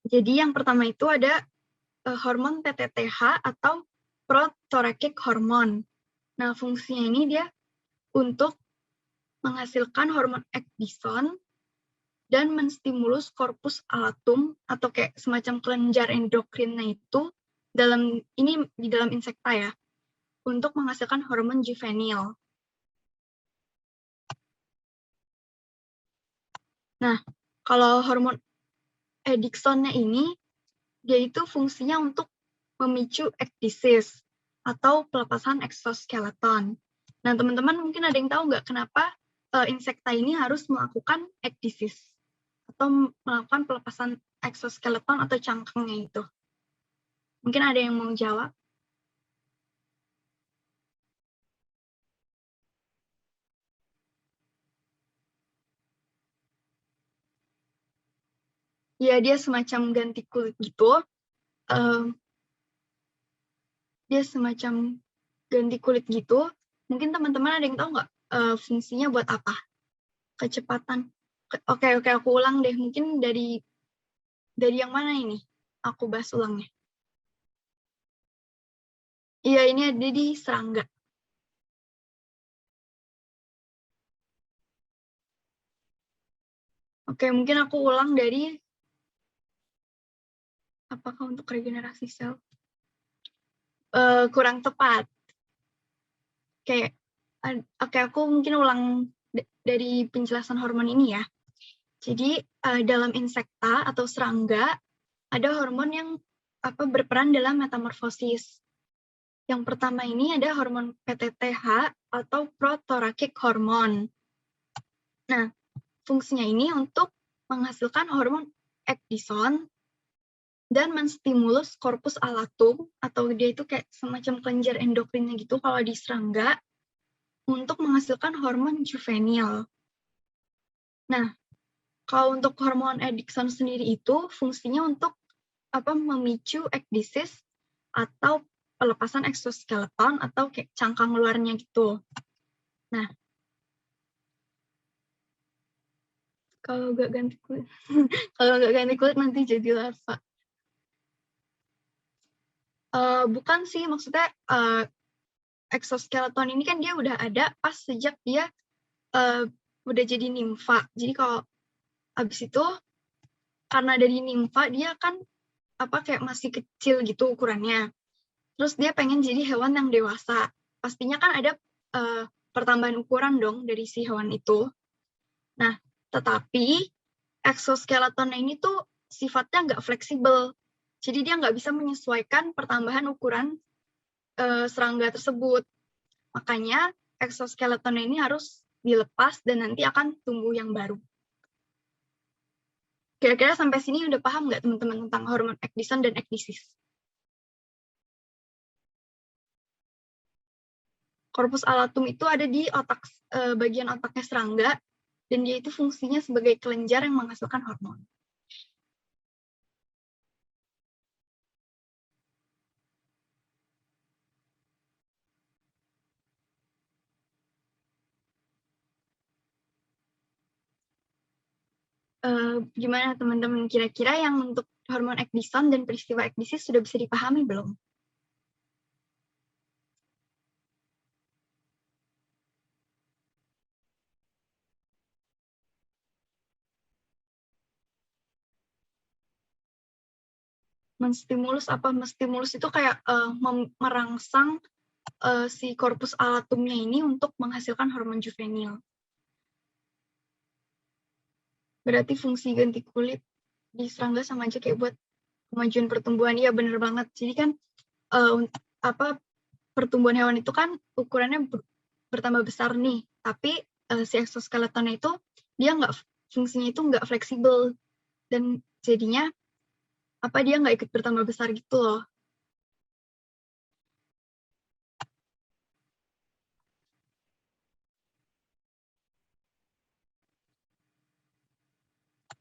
Jadi yang pertama itu ada hormon PTTH atau prothoracic hormone. Nah, fungsinya ini dia untuk menghasilkan hormon ecdison dan menstimulus corpus allatum atau kayak semacam kelenjar endokrinnya itu di dalam insekta ya, untuk menghasilkan hormon juvenil. Nah, kalau hormon ecdisonnya ini, dia itu fungsinya untuk memicu ecdysis atau pelepasan exoskeleton. Nah, teman-teman mungkin ada yang tahu nggak kenapa insekta ini harus melakukan ecdysis atau melakukan pelepasan exoskeleton atau cangkangnya itu? Mungkin ada yang mau jawab? Ya, dia semacam ganti kulit gitu. Dia semacam ganti kulit gitu. Mungkin teman-teman ada yang tahu nggak fungsinya buat apa? Kecepatan. Oke, aku ulang deh. Mungkin dari yang mana ini? Aku bahas ulangnya. Iya, ini ada di serangga. Oke, mungkin aku ulang dari apakah untuk regenerasi sel? Kurang tepat. Oke, aku mungkin ulang dari penjelasan hormon ini ya. Jadi dalam insekta atau serangga ada hormon yang berperan dalam metamorfosis. Yang pertama ini ada hormon PTTH atau prothoracic hormone. Nah, fungsinya ini untuk menghasilkan hormon ecdison dan menstimulus corpus allatum atau dia itu kayak semacam kelenjar endokrinnya gitu kalau di serangga untuk menghasilkan hormon juvenil. Nah, kalau untuk hormon ecdison sendiri itu fungsinya untuk memicu ecdysis atau pelepasan exoskeleton atau kayak cangkang luarnya gitu. Nah, kalau nggak ganti kulit, nanti jadi larva. Bukan sih, maksudnya exoskeleton ini kan dia udah ada pas sejak dia udah jadi nimfa. Jadi kalau habis itu karena dari nimfa dia kan kayak masih kecil gitu ukurannya. Terus dia pengen jadi hewan yang dewasa. Pastinya kan ada pertambahan ukuran dong dari si hewan itu. Nah, tetapi exoskeletonnya ini tuh sifatnya nggak fleksibel. Jadi dia nggak bisa menyesuaikan pertambahan ukuran serangga tersebut. Makanya exoskeletonnya ini harus dilepas dan nanti akan tumbuh yang baru. Kira-kira sampai sini udah paham nggak teman-teman tentang hormon ecdison dan ecdysis? Corpus allatum itu ada di bagian otaknya serangga, dan dia itu fungsinya sebagai kelenjar yang menghasilkan hormon. Gimana teman-teman, kira-kira yang untuk hormon ecdison dan peristiwa ecdysis sudah bisa dipahami belum? Menstimulus Menstimulus itu kayak merangsang si corpus allatumnya ini untuk menghasilkan hormon juvenil. Berarti fungsi ganti kulit di serangga sama aja kayak buat kemajuan pertumbuhan. Iya bener banget. Jadi kan pertumbuhan hewan itu kan ukurannya bertambah besar nih, tapi si exoskeletonnya itu dia fungsinya itu nggak fleksibel dan jadinya dia nggak ikut bertambah besar gitu loh.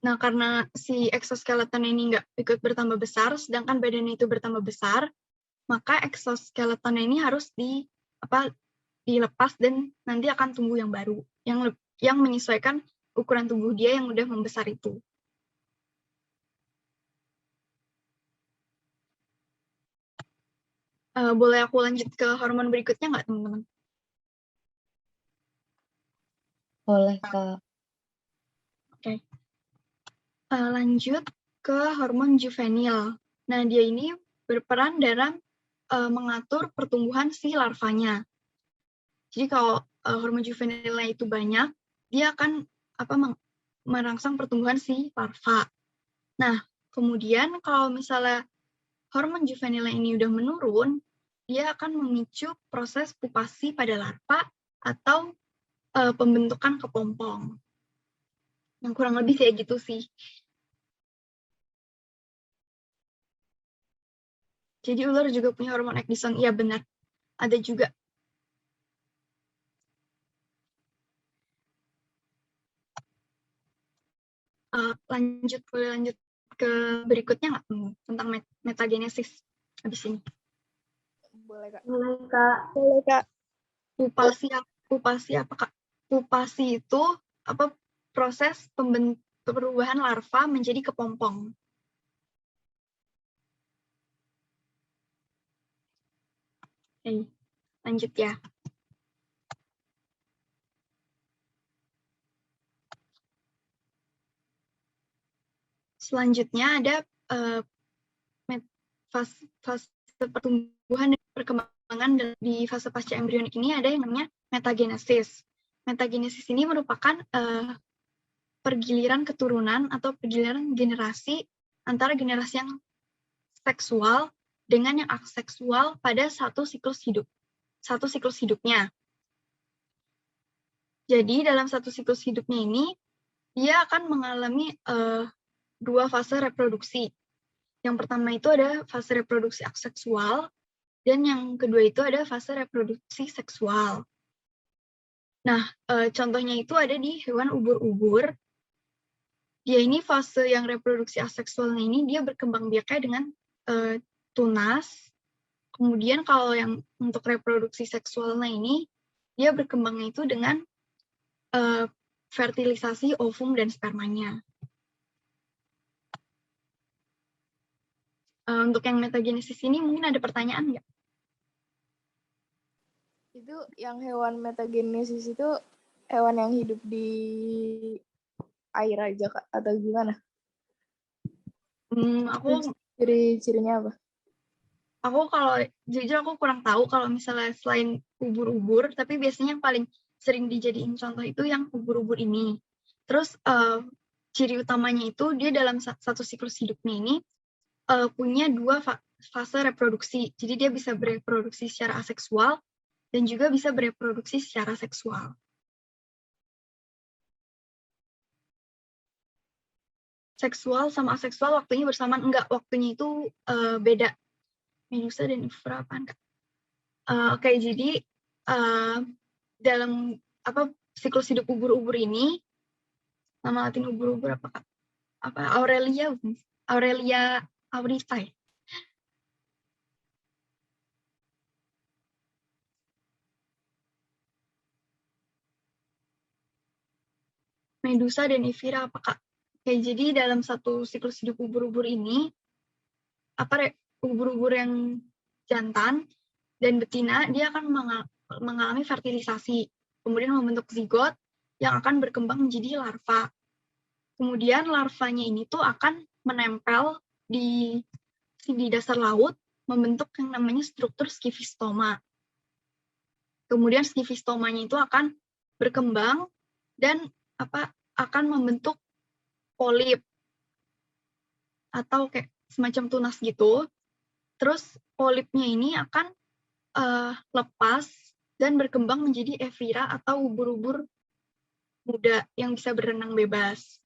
Nah, karena si exoskeleton ini nggak ikut bertambah besar, sedangkan badannya itu bertambah besar, maka exoskeleton ini harus dilepas dan nanti akan tumbuh yang baru, yang menyesuaikan ukuran tubuh dia yang udah membesar itu. Boleh aku lanjut ke hormon berikutnya nggak, teman-teman? Boleh, Kak. Oke. Lanjut ke hormon juvenil. Nah, dia ini berperan dalam mengatur pertumbuhan si larvanya. Jadi kalau hormon juvenilnya itu banyak, dia akan merangsang pertumbuhan si larva. Nah, kemudian kalau misalnya hormon juvenilnya ini udah menurun, dia akan memicu proses pupasi pada larva atau pembentukan kepompong. Yang kurang lebih kayak gitu sih. Jadi ular juga punya hormon Ecdysone. Iya benar, ada juga. Boleh lanjut ke berikutnya nggak, tentang metagenesis habis ini? Boleh, Kak. Boleh, Kak. Boleh, Kak. Pupasi apa, Kak? Pupasi itu proses perubahan larva menjadi kepompong. Oke, lanjut ya. Selanjutnya ada fase pertumbuhan dan perkembangan di fase pasca embrionik ini ada yang namanya metagenesis. Metagenesis ini merupakan pergiliran keturunan atau pergiliran generasi antara generasi yang seksual dengan yang aseksual pada satu siklus hidupnya. Jadi dalam satu siklus hidupnya ini dia akan mengalami dua fase reproduksi. Yang pertama itu ada fase reproduksi aseksual dan yang kedua itu ada fase reproduksi seksual. Nah, contohnya itu ada di hewan ubur-ubur. Dia ini fase yang reproduksi aseksualnya ini dia berkembang biaknya dengan tunas. Kemudian kalau yang untuk reproduksi seksualnya ini dia berkembangnya itu dengan fertilisasi ovum dan spermanya. Untuk yang metagenesis ini mungkin ada pertanyaan nggak? Itu yang hewan metagenesis itu hewan yang hidup di air aja, Kak, atau gimana? Aku Ciri-cirinya apa? kalau jujur aku kurang tahu kalau misalnya selain ubur-ubur, tapi biasanya yang paling sering dijadiin contoh itu yang ubur-ubur ini. Terus ciri utamanya itu dia dalam satu siklus hidupnya ini punya dua fase reproduksi. Jadi dia bisa bereproduksi secara aseksual dan juga bisa bereproduksi secara seksual. Seksual sama aseksual waktunya bersamaan, enggak, waktunya itu beda. Medusa dan Infra apaan, Kak? Oke, jadi dalam siklus hidup ubur-ubur ini, nama latin ubur-ubur apa, Kak? Aurelia aurita. Medusa dan Infra apa, Kak? Oke, jadi dalam satu siklus hidup ubur-ubur ini, ubur-ubur yang jantan dan betina dia akan mengalami fertilisasi, kemudian membentuk zigot yang akan berkembang menjadi larva. Kemudian larvanya ini tuh akan menempel di dasar laut, membentuk yang namanya struktur skifistoma. Kemudian skifistomanya itu akan berkembang dan akan membentuk polip atau kayak semacam tunas gitu. Terus polipnya ini akan lepas dan berkembang menjadi evira atau ubur-ubur muda yang bisa berenang bebas.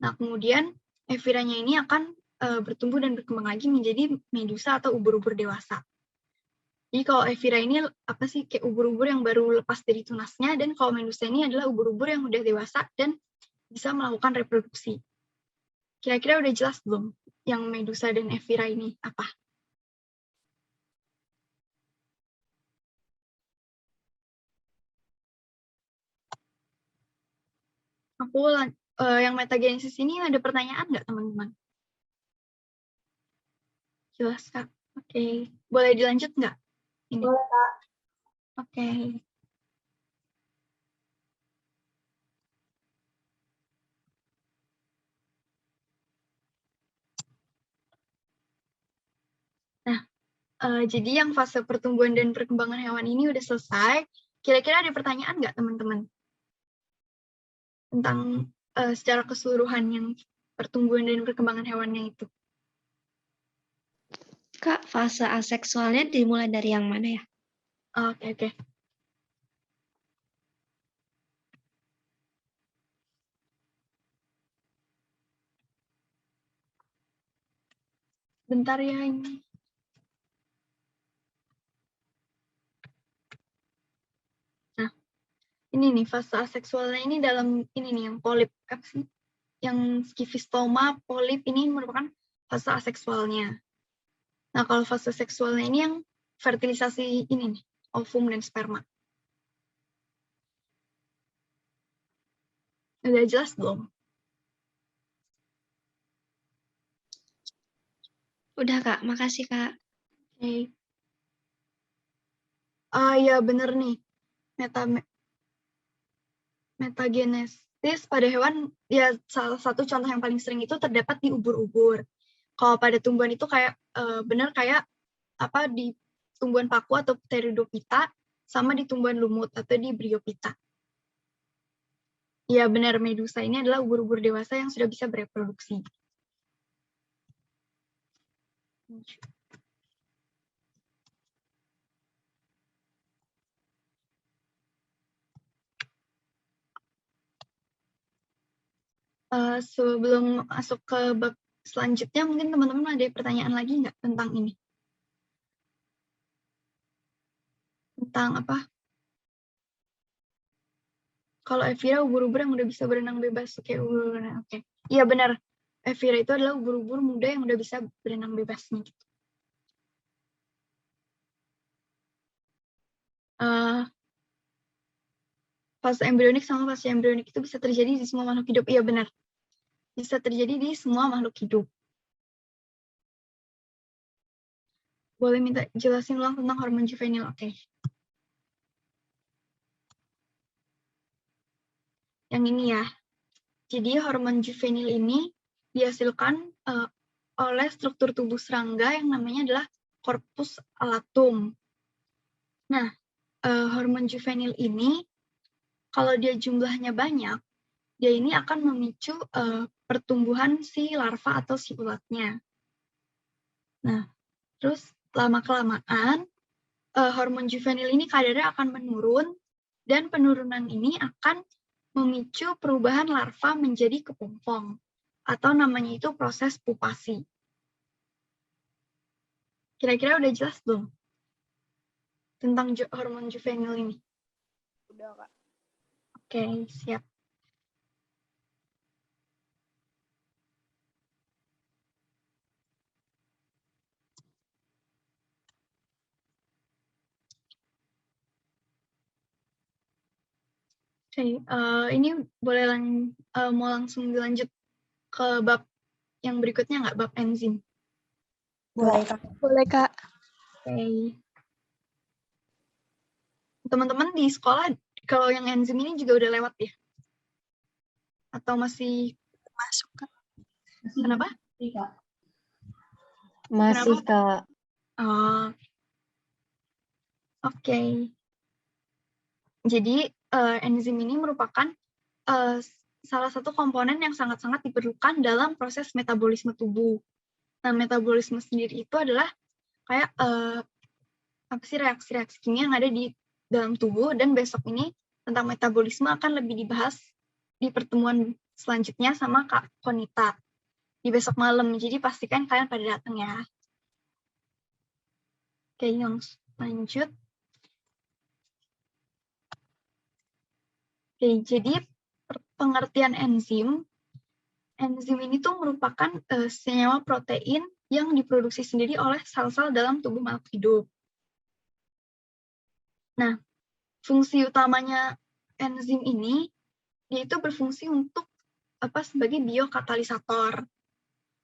Nah, kemudian eviranya ini akan bertumbuh dan berkembang lagi menjadi medusa atau ubur-ubur dewasa. Jadi kalau evira ini kayak ubur-ubur yang baru lepas dari tunasnya, dan kalau medusa ini adalah ubur-ubur yang udah dewasa dan bisa melakukan reproduksi. Kira-kira udah jelas belum yang medusa dan evira ini apa? yang metagenesis ini ada pertanyaan nggak teman-teman? Jelas Kak? Oke. Boleh dilanjut nggak? Ini. Boleh, Kak. Oke. Nah, jadi yang fase pertumbuhan dan perkembangan hewan ini udah selesai. Kira-kira ada pertanyaan nggak teman-teman? Tentang secara keseluruhan yang pertumbuhan dan perkembangan hewannya itu. Kak, fase aseksualnya dimulai dari yang mana ya? Oke. Bentar ya ini. Nah, ini nih fase aseksualnya ini dalam ini nih yang polip apa sih? Yang skifistoma, polip ini merupakan fase aseksualnya. Nah, kalau fase seksualnya ini yang fertilisasi ini nih, ovum dan sperma. Udah jelas belum? Udah, Kak. Makasih, Kak. Oke. Ya bener nih. Metagenesis pada hewan, ya salah satu contoh yang paling sering itu terdapat di ubur-ubur. Kalau pada tumbuhan itu kayak bener kayak apa di tumbuhan paku atau Pteridophyta sama di tumbuhan lumut atau di Bryophyta. Ya benar, medusa ini adalah ubur-ubur dewasa yang sudah bisa bereproduksi. Sebelum masuk ke bab selanjutnya, mungkin teman-teman ada pertanyaan lagi nggak tentang ini? Tentang apa? Kalau Evira ubur-ubur yang udah bisa berenang bebas, oke. Iya benar, Evira itu adalah ubur-ubur muda yang udah bisa berenang bebas nih. Fase embrionik sama fase embrionik itu bisa terjadi di semua makhluk hidup. Iya benar, bisa terjadi di semua makhluk hidup. Boleh minta jelasin ulang tentang hormon juvenil, oke. Yang ini ya. Jadi hormon juvenil ini dihasilkan oleh struktur tubuh serangga yang namanya adalah corpus allatum. Nah, hormon juvenil ini kalau dia jumlahnya banyak, dia ini akan memicu pertumbuhan si larva atau si ulatnya. Nah, terus lama-kelamaan hormon juvenil ini kadarnya akan menurun dan penurunan ini akan memicu perubahan larva menjadi kepompong atau namanya itu proses pupasi. Kira-kira udah jelas belum tentang hormon juvenil ini? Udah, Kak. Oke, siap. Oke, ini boleh mau langsung dilanjut ke bab yang berikutnya nggak, bab enzim? Boleh, Kak. Boleh, Kak. Oke. Teman-teman di sekolah, kalau yang enzim ini juga udah lewat ya? Atau masih Masuk, Kak. Kenapa? Masih, Kenapa? Kak. Oke. Jadi enzim ini merupakan salah satu komponen yang sangat-sangat diperlukan dalam proses metabolisme tubuh. Nah, metabolisme sendiri itu adalah kayak apa sih reaksi-reaksi kimia yang ada di dalam tubuh, dan besok ini tentang metabolisme akan lebih dibahas di pertemuan selanjutnya sama Kak Konita di besok malam. Jadi pastikan kalian pada datang ya. Oke, yang lanjut. Oke, jadi pengertian enzim ini tuh merupakan senyawa protein yang diproduksi sendiri oleh sel-sel dalam tubuh makhluk hidup. Nah, fungsi utamanya enzim ini dia itu berfungsi untuk sebagai biokatalisator.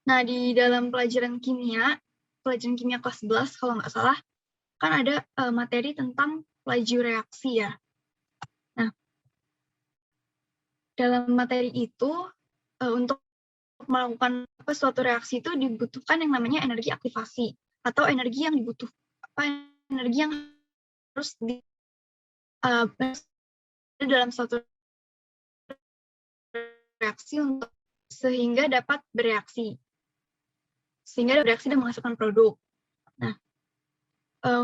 Nah, di dalam pelajaran kimia kelas 11 kalau nggak salah, kan ada materi tentang laju reaksi ya. Nah, dalam materi itu untuk melakukan suatu reaksi itu dibutuhkan yang namanya energi aktivasi atau energi yang energi yang harus dalam suatu reaksi untuk sehingga dapat bereaksi dan menghasilkan produk. Nah,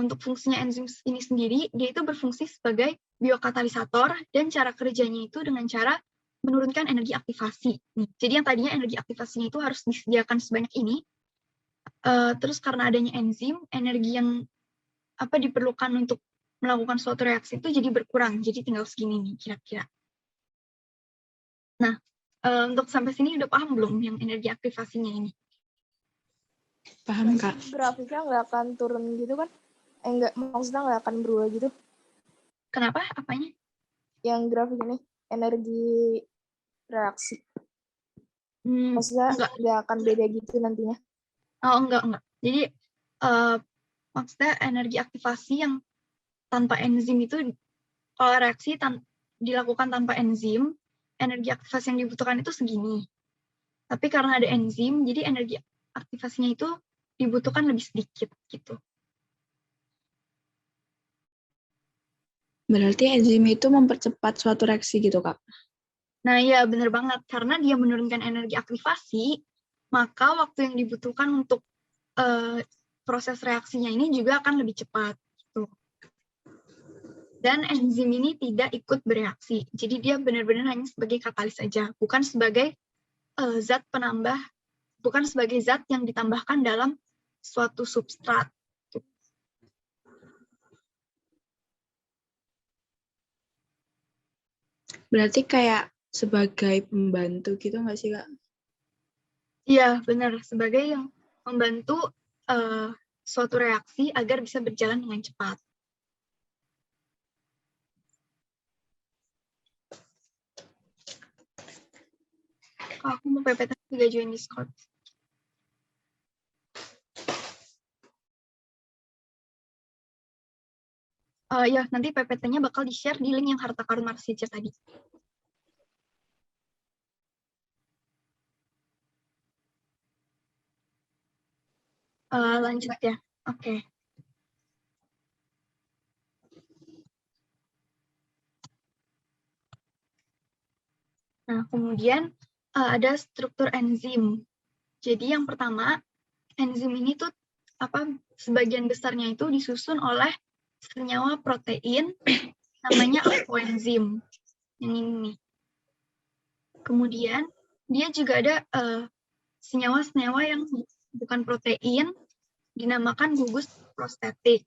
untuk fungsinya enzim ini sendiri, dia itu berfungsi sebagai biokatalisator dan cara kerjanya itu dengan cara menurunkan energi aktivasi. Jadi yang tadinya energi aktivasinya itu harus disediakan sebanyak ini, terus karena adanya enzim, energi yang diperlukan untuk melakukan suatu reaksi itu jadi berkurang, jadi tinggal segini nih kira-kira. Nah, untuk sampai sini udah paham belum yang energi aktivasinya ini? Paham, Kak. Grafiknya nggak akan turun gitu kan? Maksudnya nggak akan berubah gitu? Kenapa? Apanya? Yang grafik ini, energi reaksi. Maksudnya Enggak. nggak akan beda gitu nantinya? Oh, enggak. Jadi, maksudnya energi aktivasi yang tanpa enzim itu, kalau reaksi dilakukan tanpa enzim, energi aktivasi yang dibutuhkan itu segini. Tapi karena ada enzim, jadi energi aktivasinya itu dibutuhkan lebih sedikit gitu. Berarti enzim itu mempercepat suatu reaksi gitu, Kak? Nah, iya benar banget. Karena dia menurunkan energi aktivasi, maka waktu yang dibutuhkan untuk proses reaksinya ini juga akan lebih cepat. Gitu. Dan enzim ini tidak ikut bereaksi. Jadi dia benar-benar hanya sebagai katalis saja, bukan sebagai zat penambah, bukan sebagai zat yang ditambahkan dalam suatu substrat. Berarti kayak sebagai pembantu gitu nggak sih, Kak? Iya, benar. Sebagai yang membantu suatu reaksi agar bisa berjalan dengan cepat. Aku mau PPT juga join Discord. Ya, nanti PPT-nya bakal di-share di link yang Harta Karun Marsiacer tadi. Lanjut ya. Oke. Nah, kemudian ada struktur enzim. Jadi yang pertama, enzim ini tuh sebagian besarnya itu disusun oleh senyawa protein namanya apoenzim. Yang ini nih. Kemudian dia juga ada senyawa-senyawa yang bukan protein dinamakan gugus prostetik.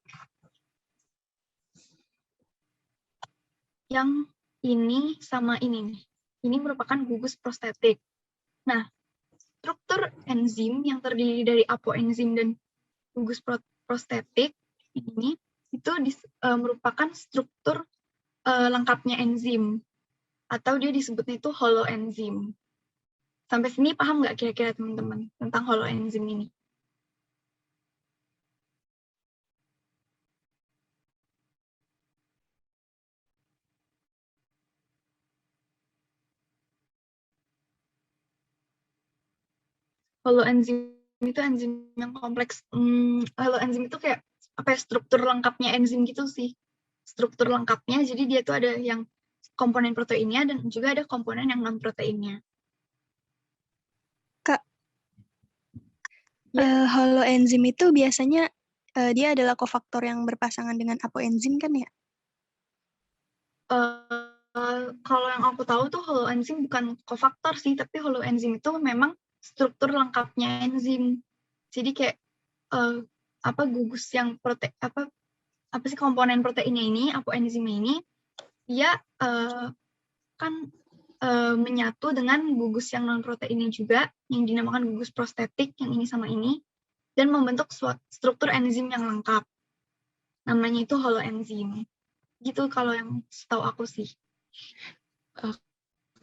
Yang ini sama ini nih. Ini merupakan gugus prostetik. Nah, struktur enzim yang terdiri dari apoenzim dan gugus prostetik ini itu merupakan struktur lengkapnya enzim atau dia disebutnya itu holoenzim. Sampai sini paham nggak kira-kira teman-teman tentang holoenzim ini? Holoenzim itu enzim yang kompleks. Holoenzim itu kayak struktur lengkapnya enzim gitu sih. Struktur lengkapnya, jadi dia tuh ada yang komponen proteinnya dan juga ada komponen yang non proteinnya. Kak, ya. Holoenzim itu biasanya dia adalah kofaktor yang berpasangan dengan apoenzim kan ya? Kalau yang aku tahu tuh holoenzim bukan kofaktor sih, tapi holoenzim itu memang struktur lengkapnya enzim. Jadi kayak gugus yang apa sih komponen proteinnya ini, apoenzimnya ini, dia kan menyatu dengan gugus yang non proteinnya juga, yang dinamakan gugus prostetik yang ini sama ini, dan membentuk struktur enzim yang lengkap. Namanya itu holoenzim. Gitu kalau yang setahu aku sih.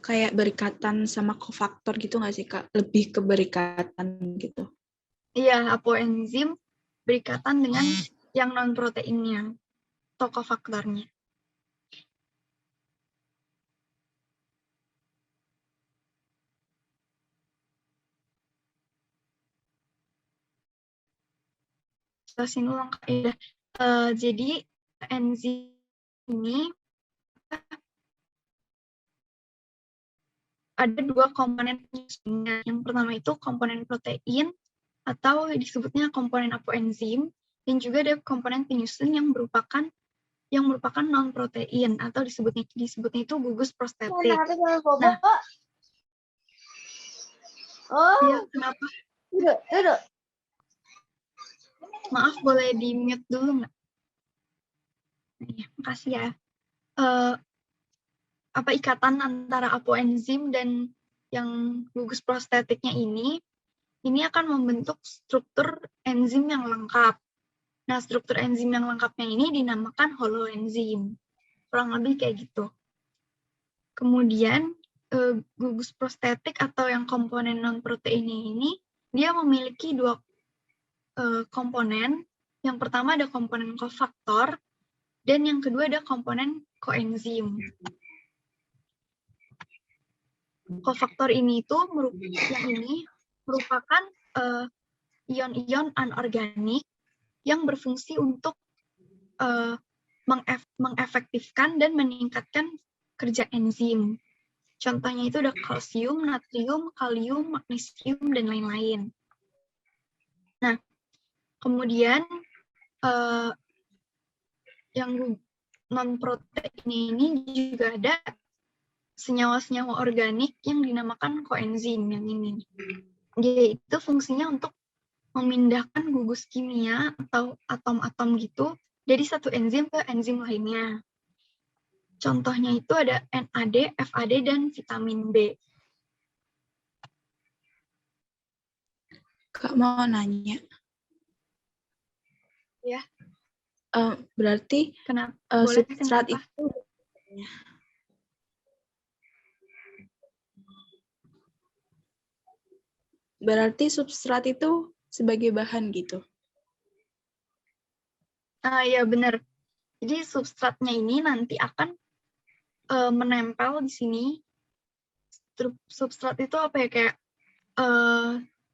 kayak berikatan sama kofaktor gitu nggak sih, Kak? Lebih ke berikatan gitu. Iya, apoenzim berikatan dengan yang non-proteinnya atau kofaktornya. Jelasin ulang, Kak. Ya. Jadi enzim ini ada dua komponen penyusunnya. Yang pertama itu komponen protein atau disebutnya komponen apoenzim, dan juga ada komponen penyusun yang merupakan non protein atau disebutnya itu gugus prostetik. Nah, ya, kenapa? Duduk. Maaf, boleh di mute dulu nggak? Ya, makasih ya. Apa ikatan antara apoenzim dan yang gugus prostetiknya ini akan membentuk struktur enzim yang lengkap. Nah, struktur enzim yang lengkapnya ini dinamakan holoenzim. Kurang lebih kayak gitu. Kemudian, gugus prostetik atau yang komponen non-proteinnya ini, dia memiliki dua komponen. Yang pertama ada komponen kofaktor, dan yang kedua ada komponen koenzim. Kofaktor ini merupakan ion-ion anorganik yang berfungsi untuk mengefektifkan dan meningkatkan kerja enzim. Contohnya itu ada kalsium, natrium, kalium, magnesium, dan lain-lain. Nah, kemudian yang non-protein ini juga ada senyawa-senyawa organik yang dinamakan koenzim yang ini. Yaitu fungsinya untuk memindahkan gugus kimia atau atom-atom gitu dari satu enzim ke enzim lainnya. Contohnya itu ada NAD, FAD, dan vitamin B. Kak mau nanya. Ya. Berarti substrat itu sebagai bahan gitu. Ya benar. Jadi substratnya ini nanti akan menempel di sini. Substrat itu apa ya, kayak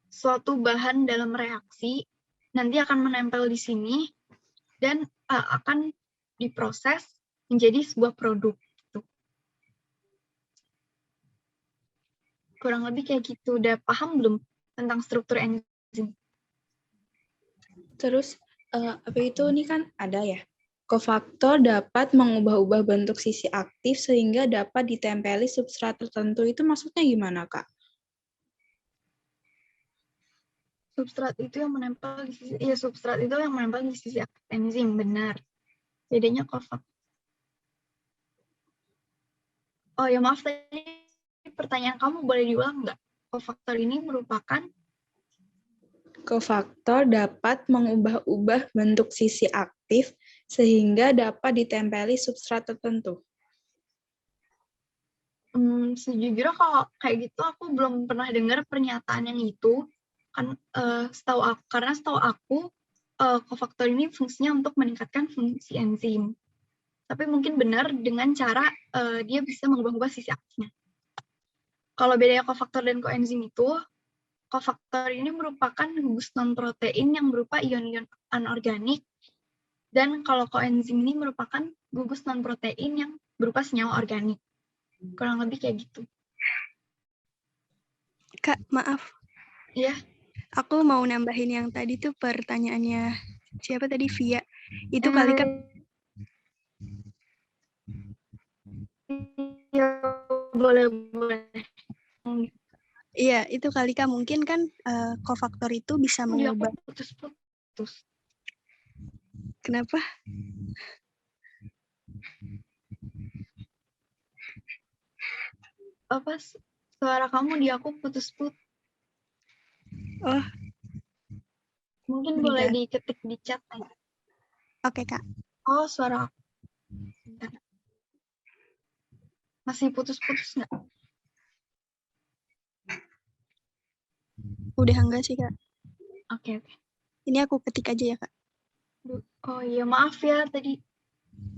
suatu bahan dalam reaksi nanti akan menempel di sini dan akan diproses menjadi sebuah produk. Gitu. Kurang lebih kayak gitu. Udah paham belum tentang struktur enzim? Terus apa itu ini kan ada ya. Kofaktor dapat mengubah-ubah bentuk sisi aktif sehingga dapat ditempeli substrat tertentu. Itu maksudnya gimana, Kak? Substrat itu yang menempel di sisi, ya substrat itu yang menempel di sisi aktif enzim, benar. Jadinya kofaktor. Oh ya maaf, tadi pertanyaan kamu boleh diulang nggak? Kofaktor ini merupakan? Kofaktor dapat mengubah-ubah bentuk sisi aktif sehingga dapat ditempeli substrat tertentu. Sejujurnya kalau kayak gitu aku belum pernah dengar pernyataan yang itu. Kan karena setahu aku kofaktor ini fungsinya untuk meningkatkan fungsi enzim. Tapi mungkin benar dengan cara dia bisa mengubah-ubah sisi aktifnya. Kalau bedanya kofaktor dan koenzim itu, kofaktor ini merupakan gugus non-protein yang berupa ion-ion anorganik, dan kalau koenzim ini merupakan gugus non-protein yang berupa senyawa organik. Kurang lebih kayak gitu. Kak, maaf. Iya. Aku mau nambahin yang tadi tuh pertanyaannya siapa tadi, Via. Itu kali kan Iya, boleh. Iya, itu kali Kak, mungkin kan kofaktor itu bisa mengubah. Putus. Kenapa? Apa suara kamu di aku putus-putus? Oh. Mungkin boleh diketik di chat aja. Oke, Kak. Oh, suara aku. Masih putus-putus nggak? Udah enggak sih, Kak. Oke. Ini aku ketik aja ya, Kak. Oh iya, maaf ya tadi.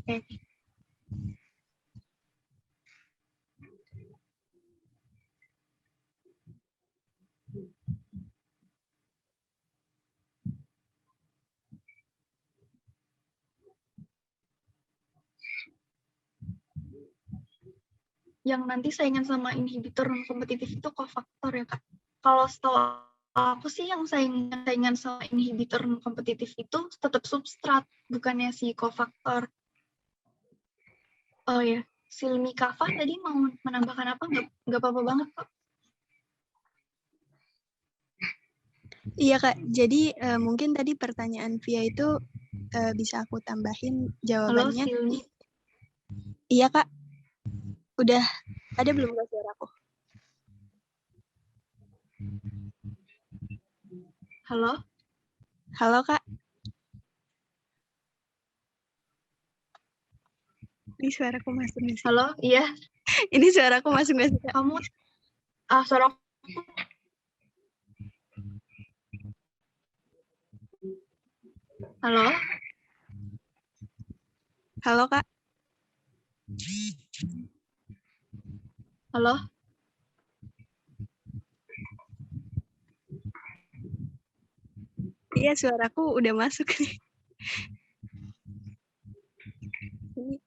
Oke. Yang nanti saingan sama inhibitor non kompetitif itu kofaktor ya, Kak. Kalau setahu aku sih yang saingan sama inhibitor non kompetitif itu tetap substrat, bukannya si kofaktor. Oh ya, Silmi Kafah tadi mau menambahkan apa? Nggak apa-apa banget, Kak. Iya, Kak. Jadi mungkin tadi pertanyaan Via itu bisa aku tambahin jawabannya. Halo, Silmi. Iya, Kak. Udah ada belum Kak suaraku? Halo? Halo, Kak. Ini suaraku masuk nggak sih? Halo, iya. Ini suaraku masuk nggak sih, Kak? Kamu, suara Halo? Halo, Kak. Halo? Iya, suaraku udah masuk nih. Ini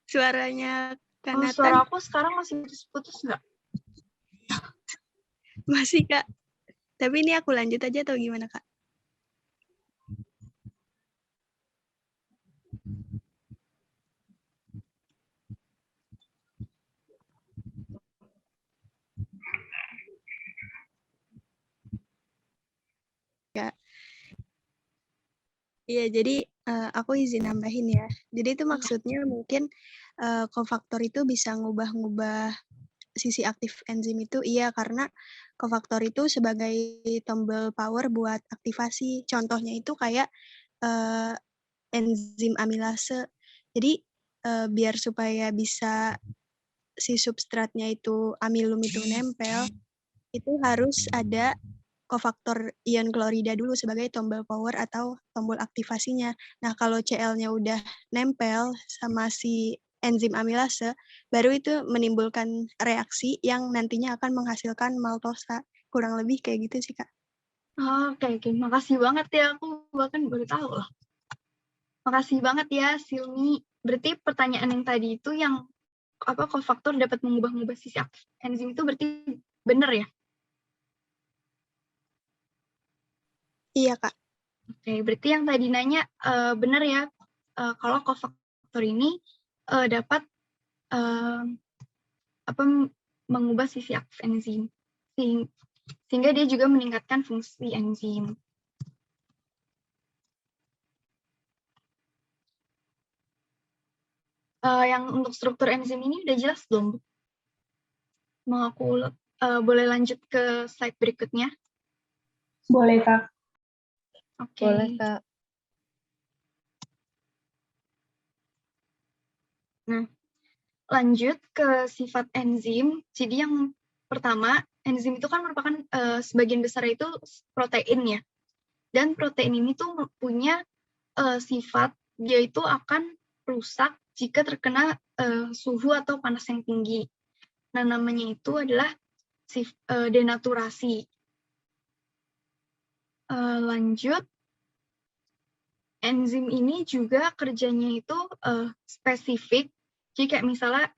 suaranya Kanatan. Suara aku sekarang masih putus-putus nggak? Masih, Kak. Tapi ini aku lanjut aja atau gimana, Kak? Ya. Iya, jadi aku izin nambahin ya. Jadi itu maksudnya mungkin kofaktor itu bisa ngubah-ngubah sisi aktif enzim itu, iya, karena kofaktor itu sebagai tombol power buat aktivasi. Contohnya itu kayak enzim amilase. Jadi biar supaya bisa si substratnya itu amilum itu nempel, itu harus ada kofaktor ion klorida dulu sebagai tombol power atau tombol aktivasinya. Nah, kalau Cl-nya udah nempel sama si enzim amilase, baru itu menimbulkan reaksi yang nantinya akan menghasilkan maltosa. Kurang lebih kayak gitu sih, Kak. Oke. Makasih banget ya, aku bahkan baru tahu loh. Makasih banget ya, Silmi. Berarti pertanyaan yang tadi itu yang kofaktor dapat mengubah-ubah sisi aktif enzim itu berarti benar ya? Iya, Kak. Oke, berarti yang tadi nanya benar ya, kalau kofaktor ini dapat mengubah sisi aktif enzim, sehingga dia juga meningkatkan fungsi enzim. Yang untuk struktur enzim ini udah jelas belum? Mau aku boleh lanjut ke slide berikutnya? Boleh, Kak. Oke. Boleh, Kak. Nah, lanjut ke sifat enzim. Jadi yang pertama, enzim itu kan merupakan sebagian besar itu protein ya. Dan protein ini tuh punya sifat, dia itu akan rusak jika terkena suhu atau panas yang tinggi. Nah, namanya itu adalah denaturasi. Lanjut, enzim ini juga kerjanya itu spesifik. Jadi kayak misalnya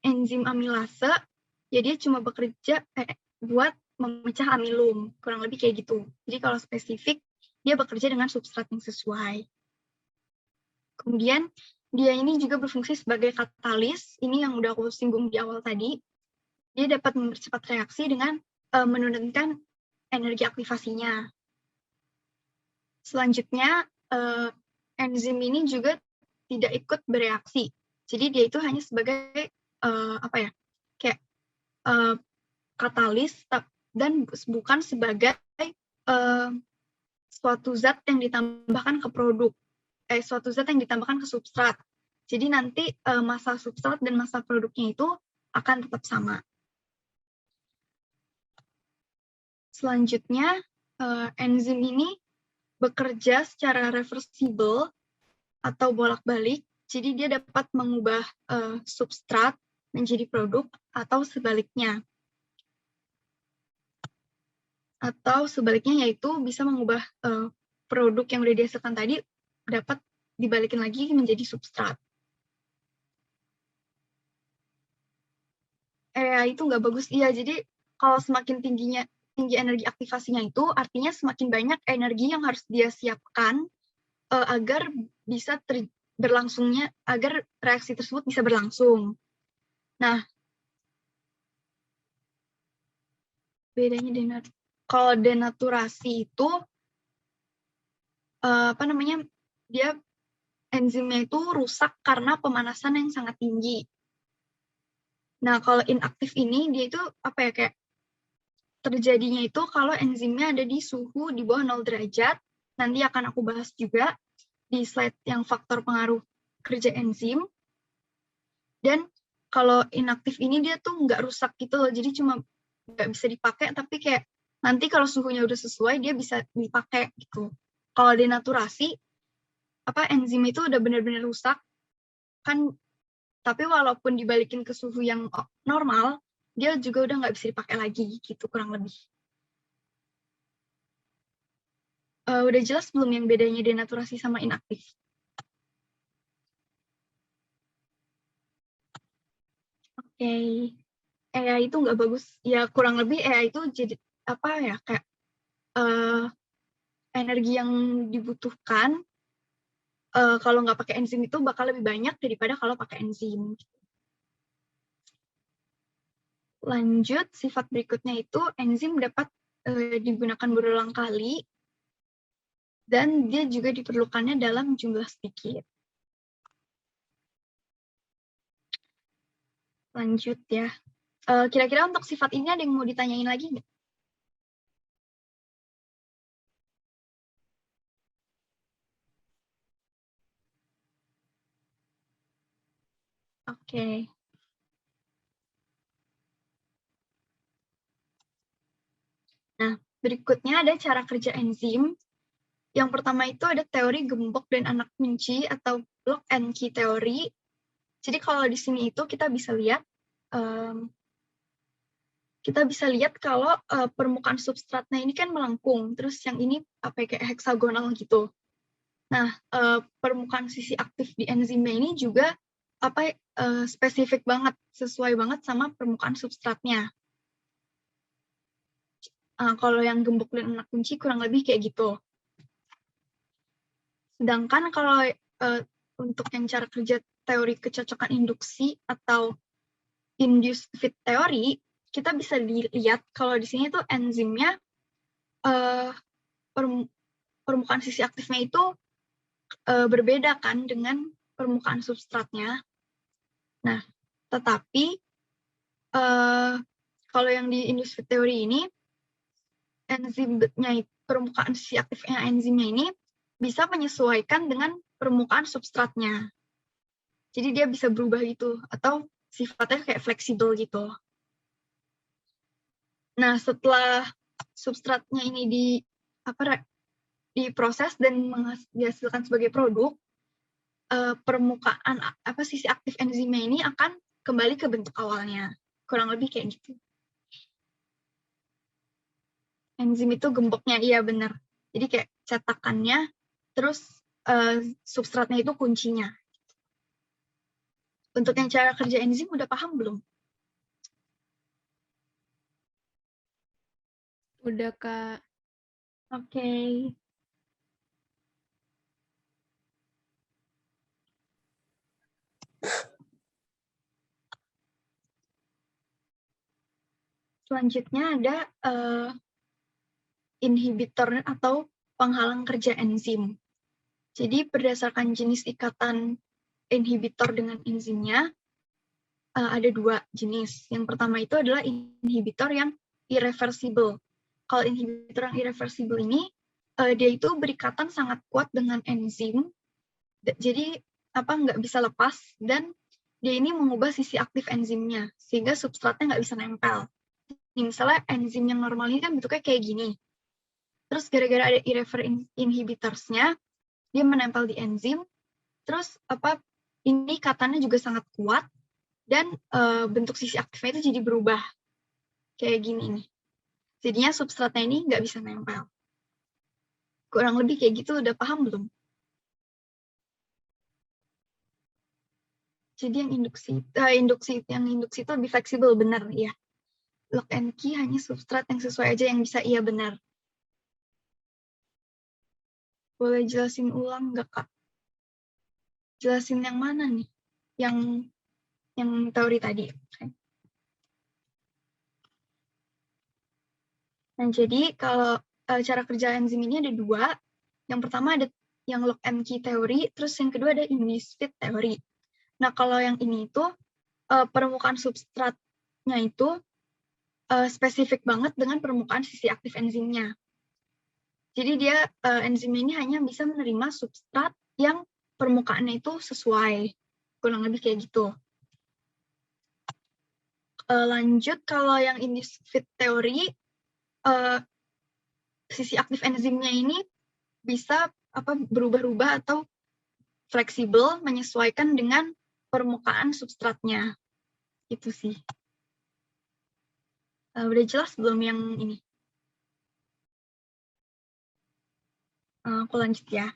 enzim amilase, ya dia cuma bekerja buat memecah amilum, kurang lebih kayak gitu. Jadi kalau spesifik, dia bekerja dengan substrat yang sesuai. Kemudian dia ini juga berfungsi sebagai katalis, ini yang udah aku singgung di awal tadi. Dia dapat mempercepat reaksi dengan menurunkan energi aktivasinya. Selanjutnya, enzim ini juga tidak ikut bereaksi. Jadi dia itu hanya sebagai katalis dan bukan sebagai suatu zat yang ditambahkan ke produk, suatu zat yang ditambahkan ke substrat. Jadi nanti massa substrat dan massa produknya itu akan tetap sama. Selanjutnya, enzim ini bekerja secara reversible atau bolak-balik, jadi dia dapat mengubah substrat menjadi produk atau sebaliknya. Atau sebaliknya yaitu bisa mengubah produk yang udah dihasilkan tadi dapat dibalikin lagi menjadi substrat. Itu nggak bagus, iya. Jadi kalau semakin tinggi energi aktivasinya itu, artinya semakin banyak energi yang harus dia siapkan agar bisa agar reaksi tersebut bisa berlangsung. Nah, bedanya kalau denaturasi itu dia enzimnya itu rusak karena pemanasan yang sangat tinggi. Nah, kalau inaktif ini dia itu kayak terjadinya itu kalau enzimnya ada di suhu di bawah 0 derajat. Nanti akan aku bahas juga di slide yang faktor pengaruh kerja enzim. Dan kalau inaktif ini dia tuh nggak rusak gitu loh, jadi cuma nggak bisa dipakai, tapi kayak nanti kalau suhunya udah sesuai dia bisa dipakai gitu. Kalau denaturasi, enzim itu udah benar-benar rusak kan. Tapi walaupun dibalikin ke suhu yang normal, dia juga udah nggak bisa dipakai lagi, gitu kurang lebih. Udah jelas belum yang bedanya denaturasi sama inaktif? Oke. itu nggak bagus. Ya kurang lebih itu jadi kayak energi yang dibutuhkan kalau nggak pakai enzim itu bakal lebih banyak daripada kalau pakai enzim. Lanjut, sifat berikutnya itu enzim dapat digunakan berulang kali dan dia juga diperlukannya dalam jumlah sedikit. Lanjut ya. Kira-kira untuk sifat ini ada yang mau ditanyain lagi nggak? Oke. Nah, berikutnya ada cara kerja enzim. Yang pertama itu ada teori gembok dan anak kunci atau lock and key teori. Jadi kalau di sini itu kita bisa lihat kalau permukaan substratnya ini kan melengkung, terus yang ini kayak heksagonal gitu. Nah, permukaan sisi aktif di enzimnya ini juga spesifik banget, sesuai banget sama permukaan substratnya. Kalau yang gembok dan anak kunci kurang lebih kayak gitu. Sedangkan kalau untuk yang cara kerja teori kecocokan induksi atau induced fit teori, kita bisa dilihat kalau di sini tuh enzimnya permukaan sisi aktifnya itu berbeda kan dengan permukaan substratnya. Nah, tetapi kalau yang di induced fit teori ini, enzimnya permukaan sisi aktifnya enzimnya ini bisa menyesuaikan dengan permukaan substratnya. Jadi dia bisa berubah gitu, atau sifatnya kayak fleksibel gitu. Nah, setelah substratnya ini diproses dan dihasilkan sebagai produk, permukaan sisi aktif enzimnya ini akan kembali ke bentuk awalnya. Kurang lebih kayak gitu. Enzim itu gemboknya, iya benar. Jadi kayak cetakannya, terus substratnya itu kuncinya. Untuk yang cara kerja enzim udah paham belum? Udah, Kak. Oke. Selanjutnya ada inhibitor atau penghalang kerja enzim. Jadi berdasarkan jenis ikatan inhibitor dengan enzimnya, ada dua jenis. Yang pertama itu adalah inhibitor yang irreversible. Kalau inhibitor yang irreversible ini, dia itu berikatan sangat kuat dengan enzim, jadi nggak bisa lepas, dan dia ini mengubah sisi aktif enzimnya, sehingga substratnya nggak bisa nempel. Nih, misalnya enzim yang normal ini kan bentuknya kayak gini. Terus gara-gara ada irrever inhibitors-nya, dia menempel di enzim, terus ini ikatannya juga sangat kuat, dan bentuk sisi aktifnya itu jadi berubah. Kayak gini nih. Jadinya substratnya ini nggak bisa nempel. Kurang lebih kayak gitu, udah paham belum? Jadi yang induksi itu lebih fleksibel, benar ya. Lock and key hanya substrat yang sesuai aja yang bisa, iya benar. Boleh jelasin ulang nggak, Kak? Jelasin yang mana nih? Yang teori tadi. Nah, jadi kalau cara kerja enzim ini ada dua. Yang pertama ada yang lock and key teori, terus yang kedua ada in-vis-fit teori. Nah, kalau yang ini itu permukaan substratnya itu spesifik banget dengan permukaan sisi aktif enzimnya. Jadi dia enzim ini hanya bisa menerima substrat yang permukaannya itu sesuai. Kurang lebih kayak gitu. Lanjut, kalau yang in-vis-fit teori, sisi aktif enzimnya ini bisa berubah-ubah atau fleksibel menyesuaikan dengan permukaan substratnya. Itu sih. Udah jelas belum yang ini? Aku lanjut ya.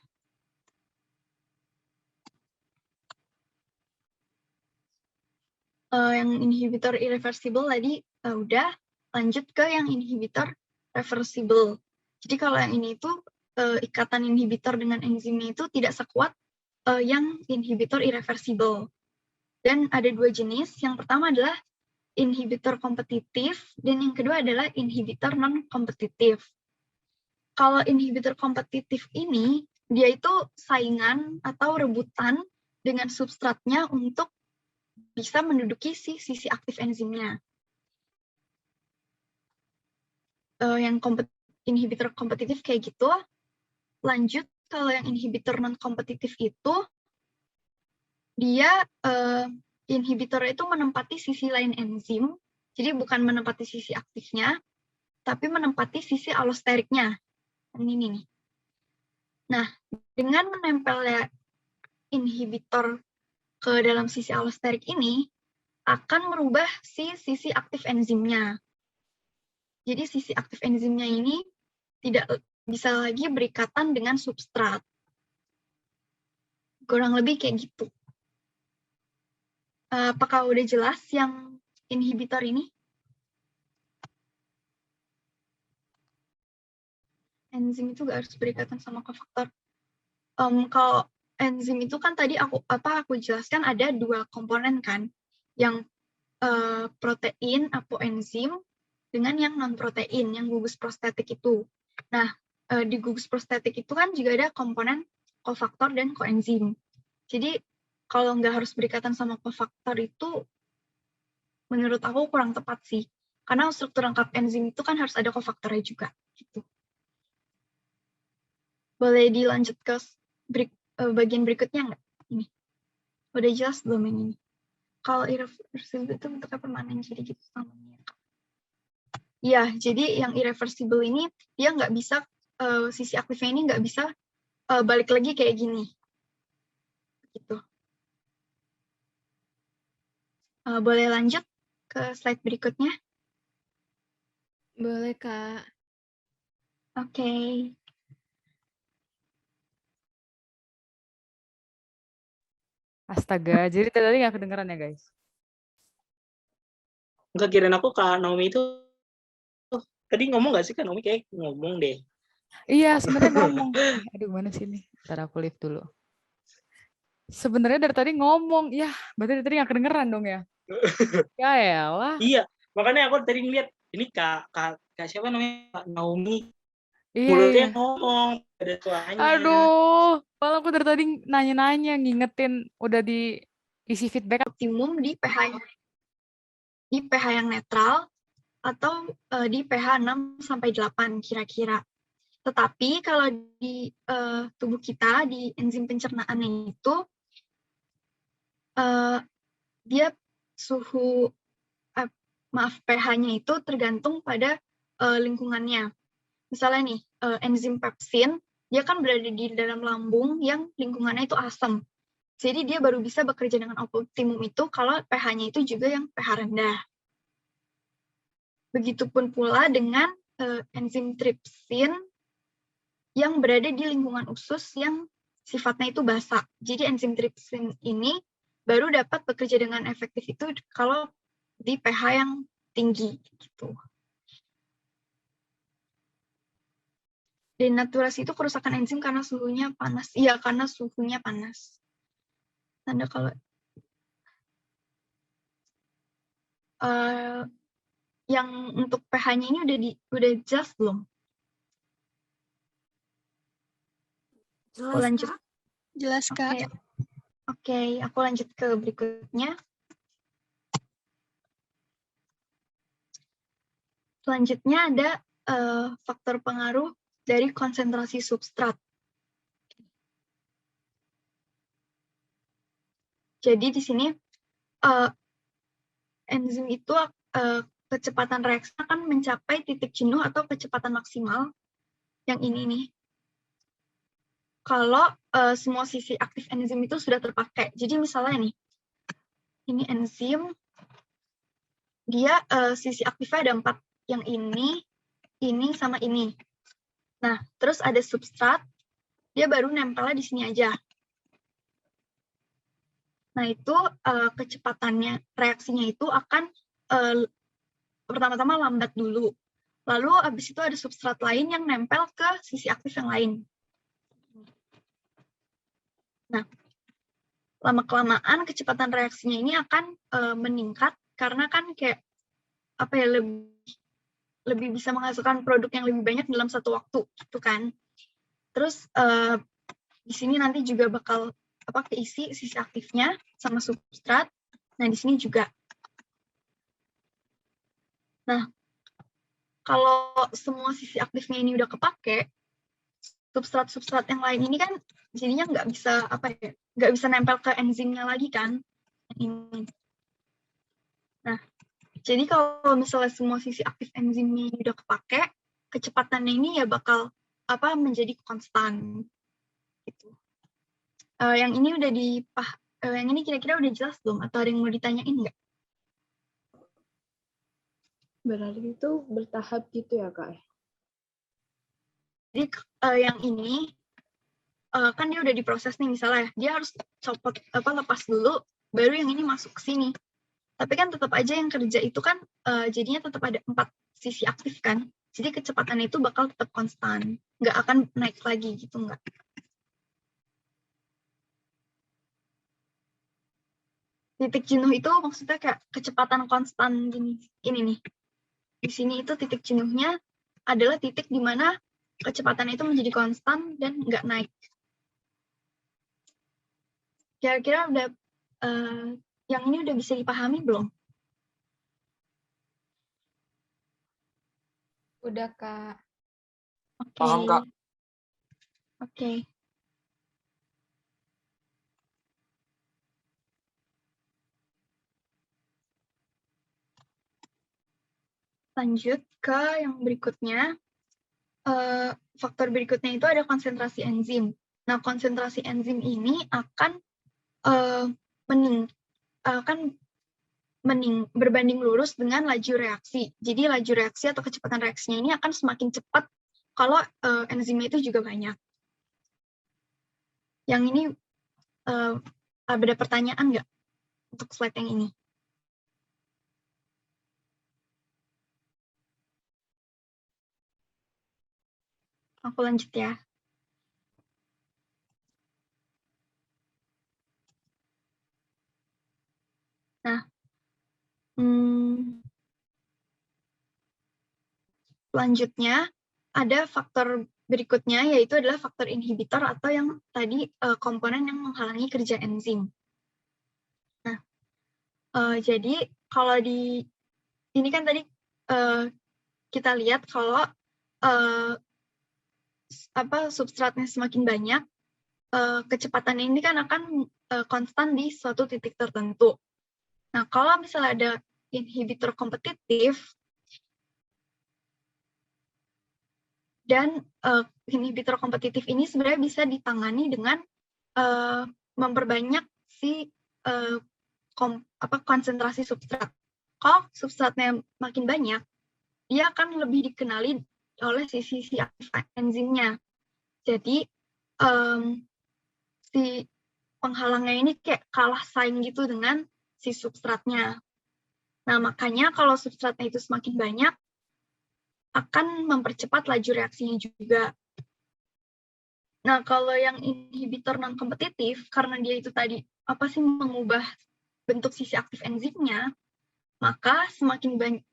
Yang inhibitor irreversible tadi udah, lanjut ke yang inhibitor reversible. Jadi kalau yang ini itu ikatan inhibitor dengan enzimnya itu tidak sekuat yang inhibitor irreversible. Dan ada dua jenis. Yang pertama adalah inhibitor kompetitif, dan yang kedua adalah inhibitor non-kompetitif. Kalau inhibitor kompetitif ini, dia itu saingan atau rebutan dengan substratnya untuk bisa menduduki sisi aktif enzimnya. Yang inhibitor kompetitif kayak gitu. Lanjut, kalau yang inhibitor non-kompetitif itu, dia inhibitor itu menempati sisi lain enzim, jadi bukan menempati sisi aktifnya, tapi menempati sisi allosteriknya. Ini nih. Nah, dengan menempelnya inhibitor ke dalam sisi allosterik ini, akan merubah sisi aktif enzimnya. Jadi sisi aktif enzimnya ini tidak bisa lagi berikatan dengan substrat. Kurang lebih kayak gitu. Apakah udah jelas yang inhibitor ini? Enzim itu nggak harus berikatan sama kofaktor. Kalau enzim itu kan tadi aku jelaskan ada dua komponen kan, yang protein apoenzim dengan yang non protein, yang gugus prostetik itu. Nah, di gugus prostetik itu kan juga ada komponen kofaktor dan koenzim. Jadi kalau nggak harus berikatan sama kofaktor itu, menurut aku kurang tepat sih, karena struktur lengkap enzim itu kan harus ada kofaktornya juga. Gitu. Boleh dilanjut ke bagian berikutnya nggak? Ini. Udah jelas belum yang ini? Kalau irreversible itu bentuknya permanen, jadi gitu namanya. Ya, jadi yang irreversible ini, dia nggak bisa, sisi aktifnya ini nggak bisa balik lagi kayak gini. Gitu. Boleh lanjut ke slide berikutnya? Boleh, Kak. Oke. Astaga, jadi tadi nggak kedengeran ya, guys? Enggak, kirain aku Kak Naomi itu tadi ngomong nggak sih Kak Naomi? Kayak ngomong deh. Iya, sebenarnya ngomong. Aduh, mana sih nih? Ntar aku lift dulu. Sebenarnya dari tadi ngomong. Ya, berarti dari tadi nggak kedengeran dong ya? Ya elah. Iya, makanya aku tadi ngeliat, ini Kak siapa namanya? Kak Naomi. Iya, Mulutnya iya. ngomong, ada suaranya. Aduh, malah aku dari tadi nanya-nanya, ngingetin udah diisi feedback. Optimum di pH yang netral atau di pH 6-8 kira-kira. Tetapi kalau di tubuh kita, di enzim pencernaannya itu, dia suhu pH-nya itu tergantung pada lingkungannya. Misalnya nih, enzim pepsin, dia kan berada di dalam lambung yang lingkungannya itu asam. Jadi dia baru bisa bekerja dengan optimum itu kalau pH-nya itu juga yang pH rendah. Begitupun pula dengan enzim tripsin yang berada di lingkungan usus yang sifatnya itu basa. Jadi enzim tripsin ini baru dapat bekerja dengan efektif itu kalau di pH yang tinggi gitu. Denaturasi itu kerusakan enzim karena suhunya panas. Iya, karena suhunya panas. Tanda kalau yang untuk pH-nya ini udah jelas belum? Aku lanjut. Jelas, Kak. Oke, aku lanjut ke berikutnya. Selanjutnya ada faktor pengaruh dari konsentrasi substrat. Jadi di sini enzim itu kecepatan reaksi akan mencapai titik jenuh atau kecepatan maksimal yang ini nih. Kalau semua sisi aktif enzim itu sudah terpakai. Jadi misalnya nih, ini enzim, dia sisi aktifnya ada 4. Yang ini, sama ini. Nah, terus ada substrat, dia baru nempelnya di sini aja. Nah, itu kecepatannya, reaksinya itu akan pertama-tama lambat dulu. Lalu habis itu ada substrat lain yang nempel ke sisi aktif yang lain. Nah, lama-kelamaan kecepatan reaksinya ini akan meningkat karena kan kayak apa ya, lebih bisa menghasilkan produk yang lebih banyak dalam satu waktu, gitu kan. Terus di sini nanti juga bakal keisi sisi aktifnya sama substrat. Nah, di sini juga. Nah, kalau semua sisi aktifnya ini udah kepake, substrat-substrat yang lain ini kan jadinya nggak bisa nempel ke enzimnya lagi kan. Ini. Nah, jadi kalau misalnya semua sisi aktif enzimnya ini udah kepake, kecepatannya ini ya bakal menjadi konstan. Gitu. Yang ini udah yang ini kira-kira udah jelas belum? Atau ada yang mau ditanyain nggak? Berarti itu bertahap gitu ya, Kak? Jadi yang ini kan dia udah diproses nih, misalnya dia harus copot lepas dulu, baru yang ini masuk ke sini. Tapi kan tetap aja yang kerja itu kan jadinya tetap ada 4 sisi aktif kan. Jadi kecepatannya itu bakal tetap konstan, nggak akan naik lagi gitu, nggak. Titik jenuh itu maksudnya kayak kecepatan konstan gini. Ini nih. Di sini itu titik jenuhnya adalah titik di mana kecepatan itu menjadi konstan dan nggak naik. Kira-kira udah yang ini udah bisa dipahami belum? Udah, Kak. Oke. Paham, Kak. Oke. Lanjut ke yang berikutnya. Faktor berikutnya itu ada konsentrasi enzim. Nah, konsentrasi enzim ini akan berbanding lurus dengan laju reaksi. Jadi laju reaksi atau kecepatan reaksinya ini akan semakin cepat kalau enzimnya itu juga banyak. Yang ini ada pertanyaan nggak untuk slide yang ini? Aku lanjut ya. Nah, selanjutnya ada faktor berikutnya, yaitu adalah faktor inhibitor atau yang tadi komponen yang menghalangi kerja enzim. Nah, jadi kalau ini kan tadi kita lihat kalau substratnya semakin banyak, kecepatan ini kan akan konstan di suatu titik tertentu. Nah, kalau misalnya ada inhibitor kompetitif dan inhibitor kompetitif ini sebenarnya bisa ditangani dengan memperbanyak si konsentrasi substrat. Kalau substratnya makin banyak, dia akan lebih dikenali oleh sisi aktif enzimnya. Jadi si penghalangnya ini kayak kalah saing gitu dengan si substratnya. Nah, makanya kalau substratnya itu semakin banyak, akan mempercepat laju reaksinya juga. Nah, kalau yang inhibitor non-kompetitif, karena dia itu tadi mengubah bentuk sisi aktif enzimnya, maka semakin banyak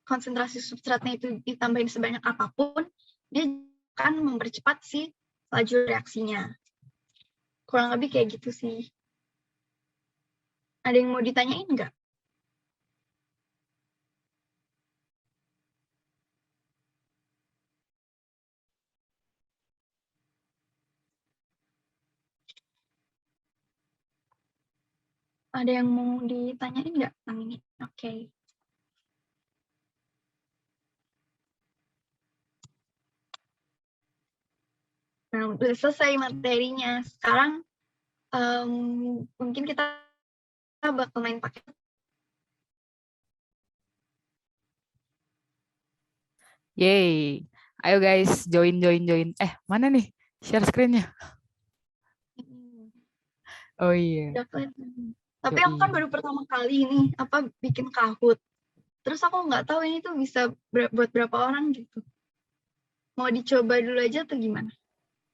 konsentrasi substratnya itu ditambahin sebanyak apapun, dia akan mempercepat si laju reaksinya. Kurang lebih kayak gitu sih. Ada yang mau ditanyain nggak? Ada yang mau ditanyain nggak tentang ini? Oke. Nah, udah selesai materinya. Sekarang mungkin kita bakal main pakai. Yeay. Ayo guys, join. Mana nih share screen-nya? Oh iya. Tapi aku kan baru pertama kali ini bikin Kahoot. Terus aku nggak tahu ini tuh bisa buat berapa orang gitu. Mau dicoba dulu aja atau gimana?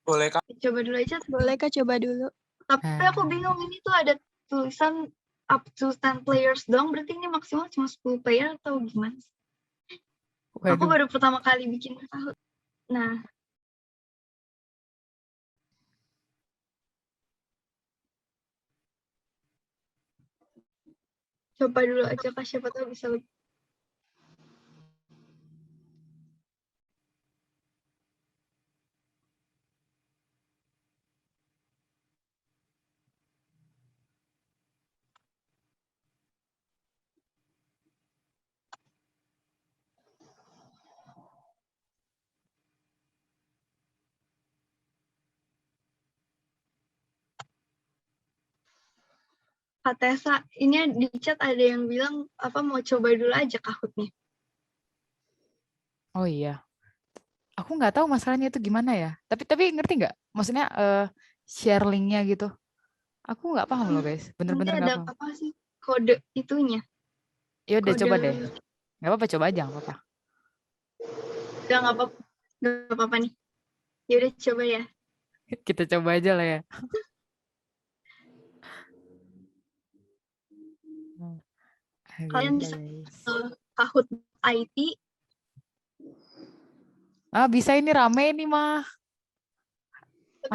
Boleh Kak. Coba dulu aja. Boleh Kak, coba dulu. Tapi aku bingung, ini tuh ada tulisan up to 10 players doang, berarti ini maksimal cuma 10 player atau gimana? Aku baru pertama kali bikin Kahoot. Nah. Coba dulu aja Kak, siapa tahu bisa lebih. Kak Tessa, ini di chat ada yang bilang mau coba dulu aja Kahoot-nya. Oh iya. Aku nggak tahu masalahnya itu gimana ya. Tapi ngerti nggak? Maksudnya share link-nya gitu. Aku nggak paham loh guys. Bener-bener nggak paham. Ada apa sih kode itunya? Ya udah coba deh. Nggak apa-apa, coba aja, nggak apa-apa. Udah nggak apa-apa nih. Ya udah coba ya. Kita coba aja lah ya. Kalian bisa Kahoot IT. Bisa ini rame nih mah.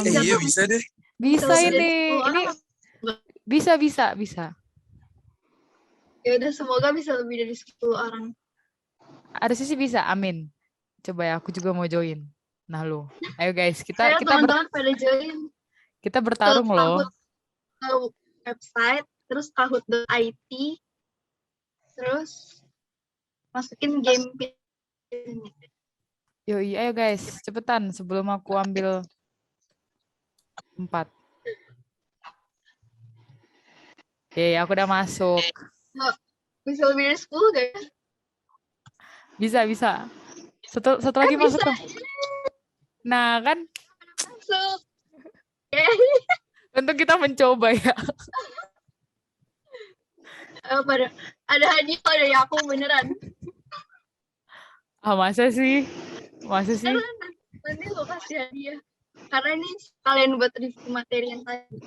Iya bisa deh. Bisa ini. Ini bisa. Ya udah, semoga bisa lebih dari 10 orang. Ada sisi bisa, amin. Coba ya, aku juga mau join. Nah lo, ayo guys, kita teman-teman pada join. Kita bertarung loh. Ke website, terus kahoot.it, terus masukin game. Yoi, ayo guys, cepetan sebelum aku ambil 4. Oke, aku udah masuk. Bisa lebih dari 10 guys? Bisa. Satu lagi masuk dong. Nah kan. Masuk. Untuk kita mencoba ya. Ada hadiah dari aku beneran. Masa sih? Nanti lo kasih hadiah. Karena ini kalian buat review materi yang tadi.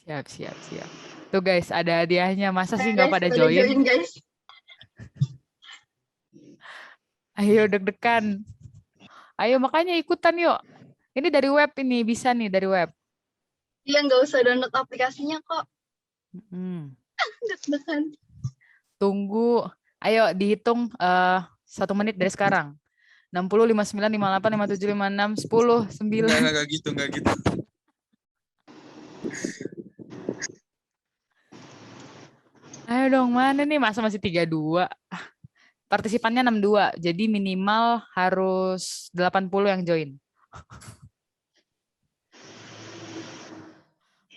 Siap. Tuh guys, ada hadiahnya. Masa sih nggak pada join? Guys. Ayo deg-degan. Ayo makanya ikutan yuk. Ini dari web ini, bisa nih dari web. Iya, nggak usah download aplikasinya kok. Deg-degan. Tunggu. Ayo dihitung 1 menit dari sekarang. 60, 59, 58, 57, 56, 10, 9. Enggak gitu. Ayo dong, mana nih? Masa masih 32? Partisipannya 62, jadi minimal harus 80 yang join.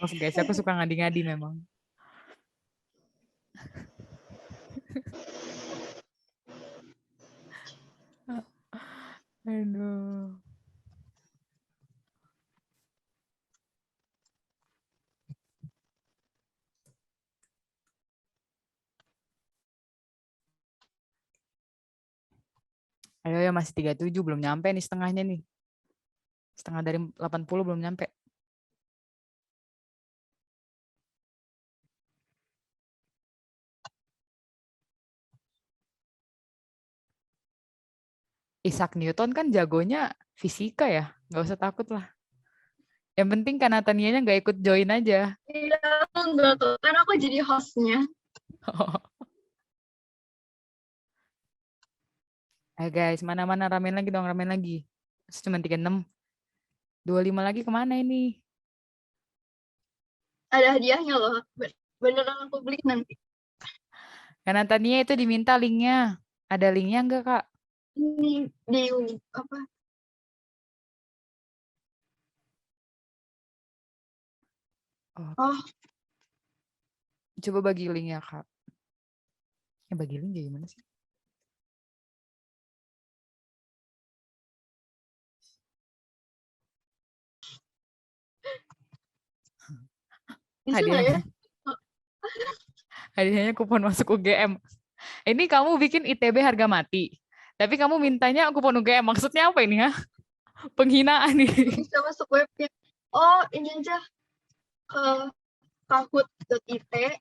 Maaf guys, aku suka ngadi-ngadi memang. Aduh. Ayo ya, masih 37, belum nyampe nih setengahnya nih. Setengah dari 80 belum nyampe. Isaac Newton kan jagonya fisika ya, nggak usah takut lah. Yang penting kan Natanianya nggak ikut join aja. Iya, aku enggak tuh. Kan aku jadi hostnya. Ayo guys, mana-mana ramen lagi dong, ramen lagi. Cuma 36. 25 lagi kemana ini? Ada hadiahnya loh. Beneran aku beli nanti. Karena Natania itu diminta linknya. Ada linknya nggak kak? Ini di apa? Oh, Coba bagi linknya kak. Bagi link kayak gimana sih? bisa nggak ya? Hadiahnya kupon masuk UGM. Ini kamu bikin ITB harga mati. Tapi kamu mintanya kupon UGM. Maksudnya apa ini ya? Penghinaan nih. Bisa masuk webnya. Oh, ini aja ke kahoot.it.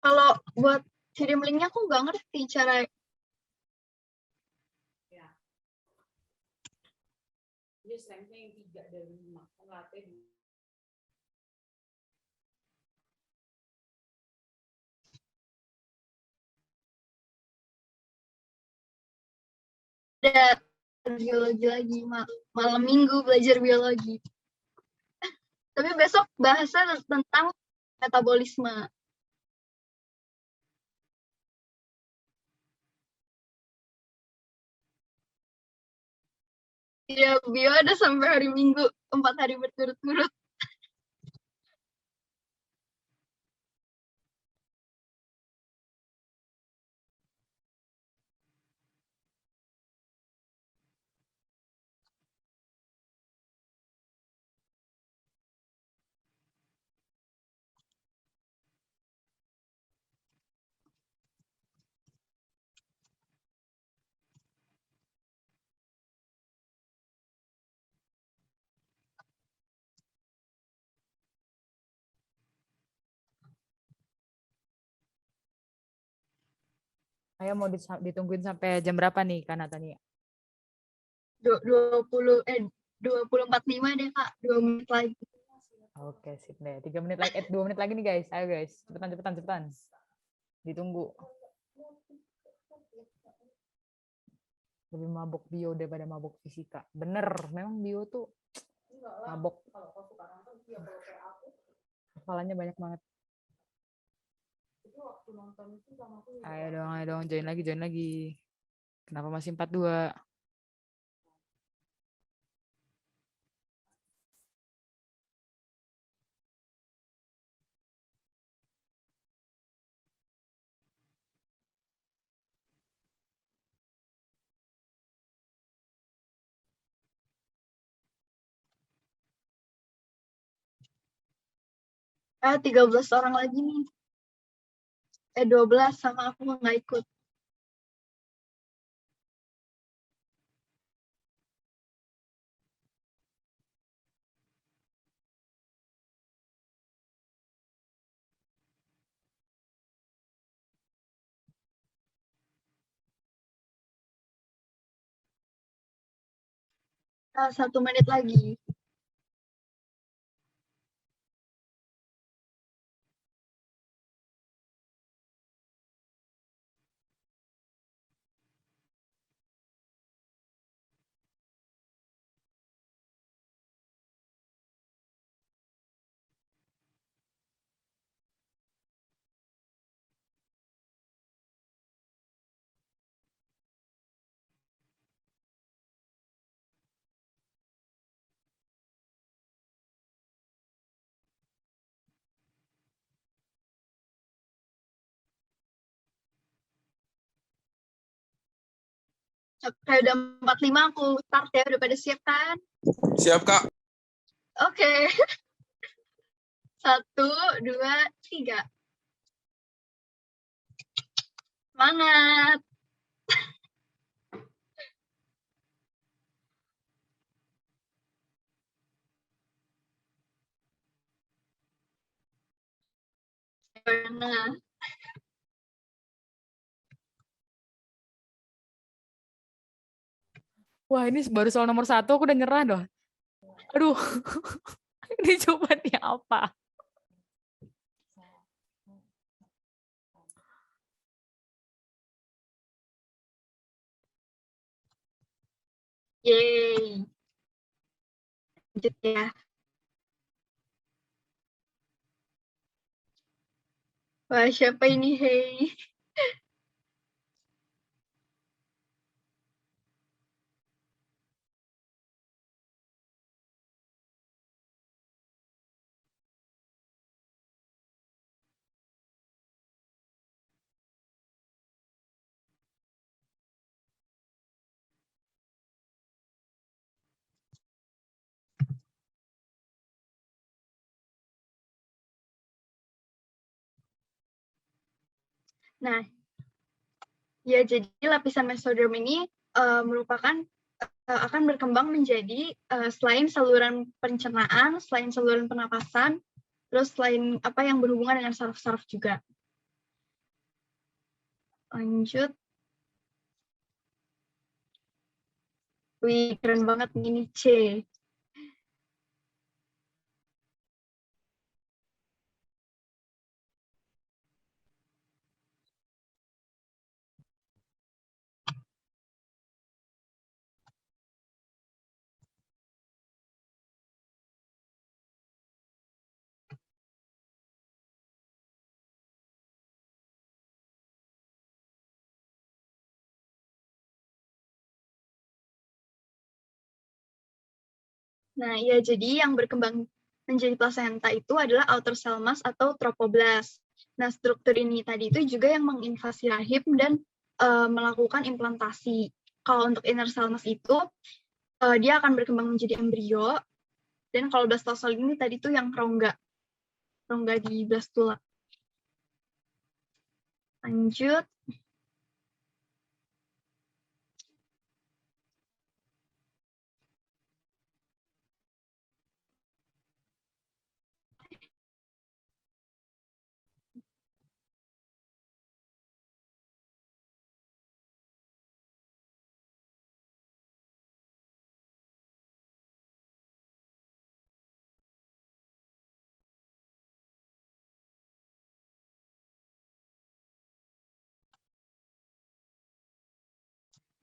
Kalau buat kirim linknya aku nggak ngerti cara. Dia strength-nya yang 3 dari 5. Kan latte Ada biologi lagi, malam minggu belajar biologi. Tapi besok bahasa tentang metabolisme. Iya, bio ada sampai hari Minggu, 4 hari berturut-turut. Ayo mau ditungguin sampai jam berapa nih Kak Natania? 24.5 deh, Kak. 2 menit lagi. Oke, sip deh. 3 menit lagi, 2 menit lagi nih guys. Ayo guys, cepetan. Ditunggu. Lebih mabuk bio daripada mabuk fisika. Bener, memang bio tuh mabuk. Hafalannya banyak banget. Ayo dong, join lagi. Kenapa masih 42? Ah, 13 orang lagi nih. 12 sama aku nggak ikut. Ah, 1 menit lagi. Kayak udah 45 aku start ya, udah pada siap kan? Siap, Kak. Oke. 1, 2, 3. Semangat. Nah, Wah, ini baru soal nomor 1 aku udah nyerah doh. Aduh, ini jawabannya apa? yeay. Lanjut ya. Wah, siapa ini, hey? Nah, ya jadi lapisan mesodorm ini merupakan akan berkembang menjadi selain saluran pencernaan, selain saluran pernapasan, terus selain apa yang berhubungan dengan saraf-saraf juga. Lanjut. Wih, keren banget ini C. Nah, ya jadi yang berkembang menjadi plasenta itu adalah outer cell mass atau trophoblast. Nah, struktur ini tadi itu juga yang menginvasi rahim dan melakukan implantasi. Kalau untuk inner cell mass itu, dia akan berkembang menjadi embrio. Dan kalau blastosel ini tadi itu yang rongga di blastula. Lanjut.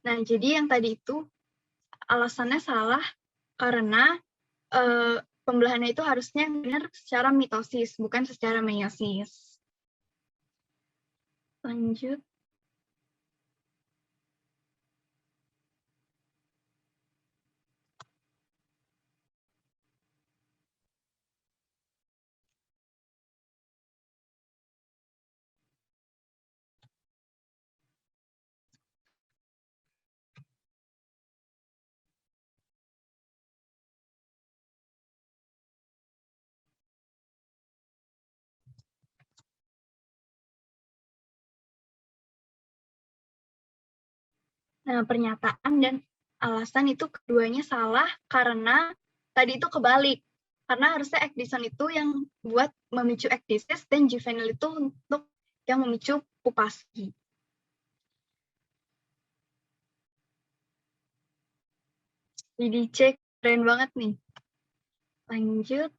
Nah, jadi yang tadi itu alasannya salah karena pembelahannya itu harusnya benar secara mitosis, bukan secara meiosis. Lanjut. Nah, pernyataan dan alasan itu keduanya salah karena tadi itu kebalik. Karena harusnya Ecdison itu yang buat memicu ekdisis dan juvenil itu untuk yang memicu pupasi. Jadi cek keren banget nih. Lanjut.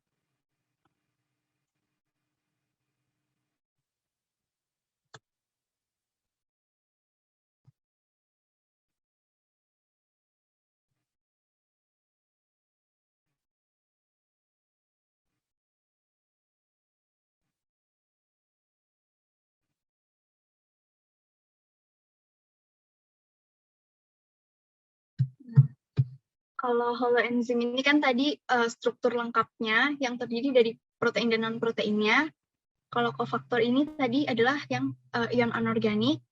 Kalau holoenzim ini kan tadi struktur lengkapnya yang terdiri dari protein dan non-proteinnya. Kalau kofaktor ini tadi adalah yang ion anorganik.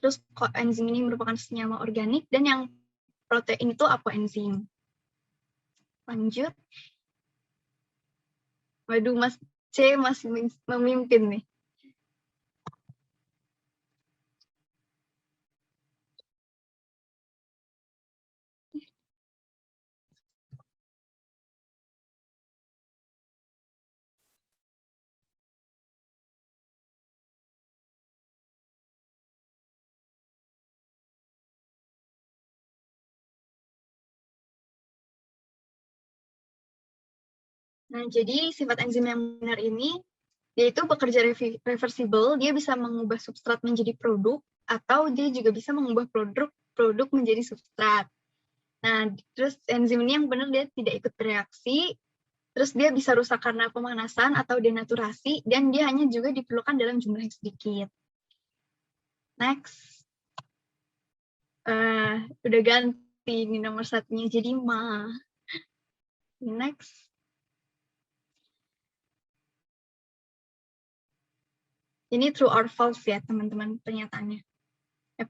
Terus koenzim ini merupakan senyawa organik, dan yang protein itu apoenzim. Lanjut. Waduh, Mas C masih memimpin nih. Nah, jadi sifat enzim yang benar ini, yaitu bekerja reversible, dia bisa mengubah substrat menjadi produk, atau dia juga bisa mengubah produk menjadi substrat. Nah, terus enzim ini yang benar dia tidak ikut bereaksi, terus dia bisa rusak karena pemanasan atau denaturasi, dan dia hanya juga diperlukan dalam jumlah yang sedikit. Next. Udah ganti ini nomor satunya jadi Ma. Next. Ini true or false ya, teman-teman, pernyataannya. Yep.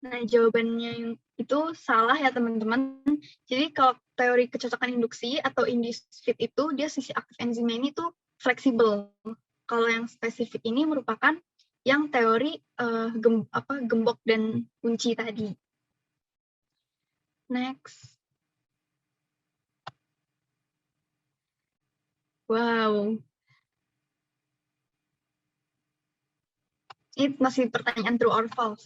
Nah, jawabannya yang itu salah ya, teman-teman. Jadi kalau teori kecocokan induksi atau induced fit itu, dia sisi aktif enzimnya ini tuh fleksibel. Kalau yang spesifik ini merupakan yang teori gembok dan kunci tadi. Next. Wow. Ini masih pertanyaan true or false.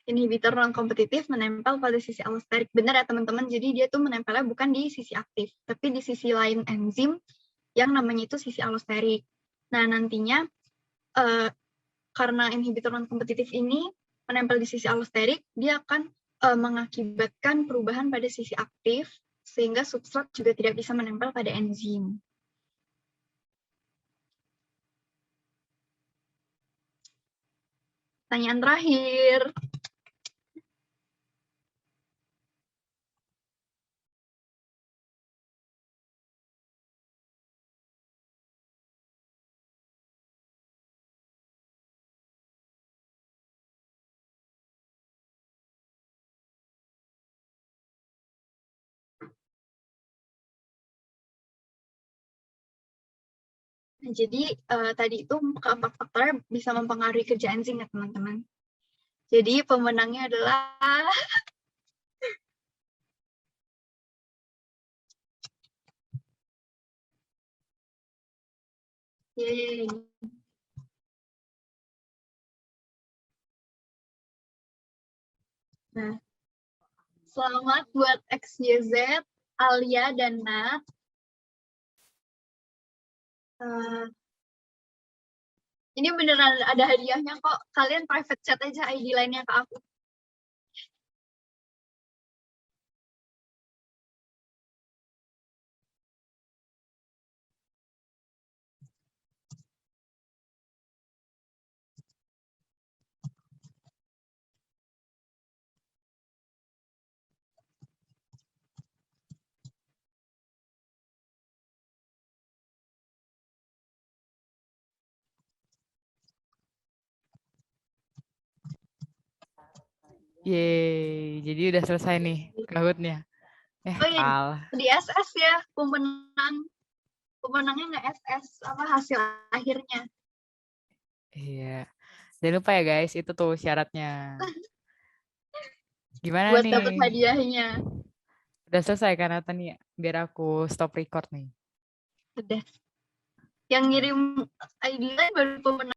Inhibitor non-kompetitif menempel pada sisi allosterik. Benar ya teman-teman, jadi dia tuh menempelnya bukan di sisi aktif, tapi di sisi lain enzim yang namanya itu sisi allosterik. Nah, nantinya karena inhibitor non-kompetitif ini menempel di sisi allosterik, dia akan mengakibatkan perubahan pada sisi aktif, sehingga substrat juga tidak bisa menempel pada enzim. Pertanyaan terakhir. Nah, jadi tadi itu keempat faktornya bisa mempengaruhi kerja enzim ya teman-teman. Jadi pemenangnya adalah yeay. Nah, selamat buat XYZ, Alia, dan Nat. Ini beneran ada hadiahnya kok. Kalian private chat aja ID lainnya ke aku. Yeay, jadi udah selesai nih Kahootnya. Oh iya, kalah. di SS ya, pemenangnya nggak SS, apa hasil akhirnya. Iya. Jangan lupa ya guys, itu tuh syaratnya. Gimana Buat nih? dapat hadiahnya. Udah selesai kan Nathan ya? Biar aku stop record nih. Udah. Yang ngirim ID lain baru pemenang.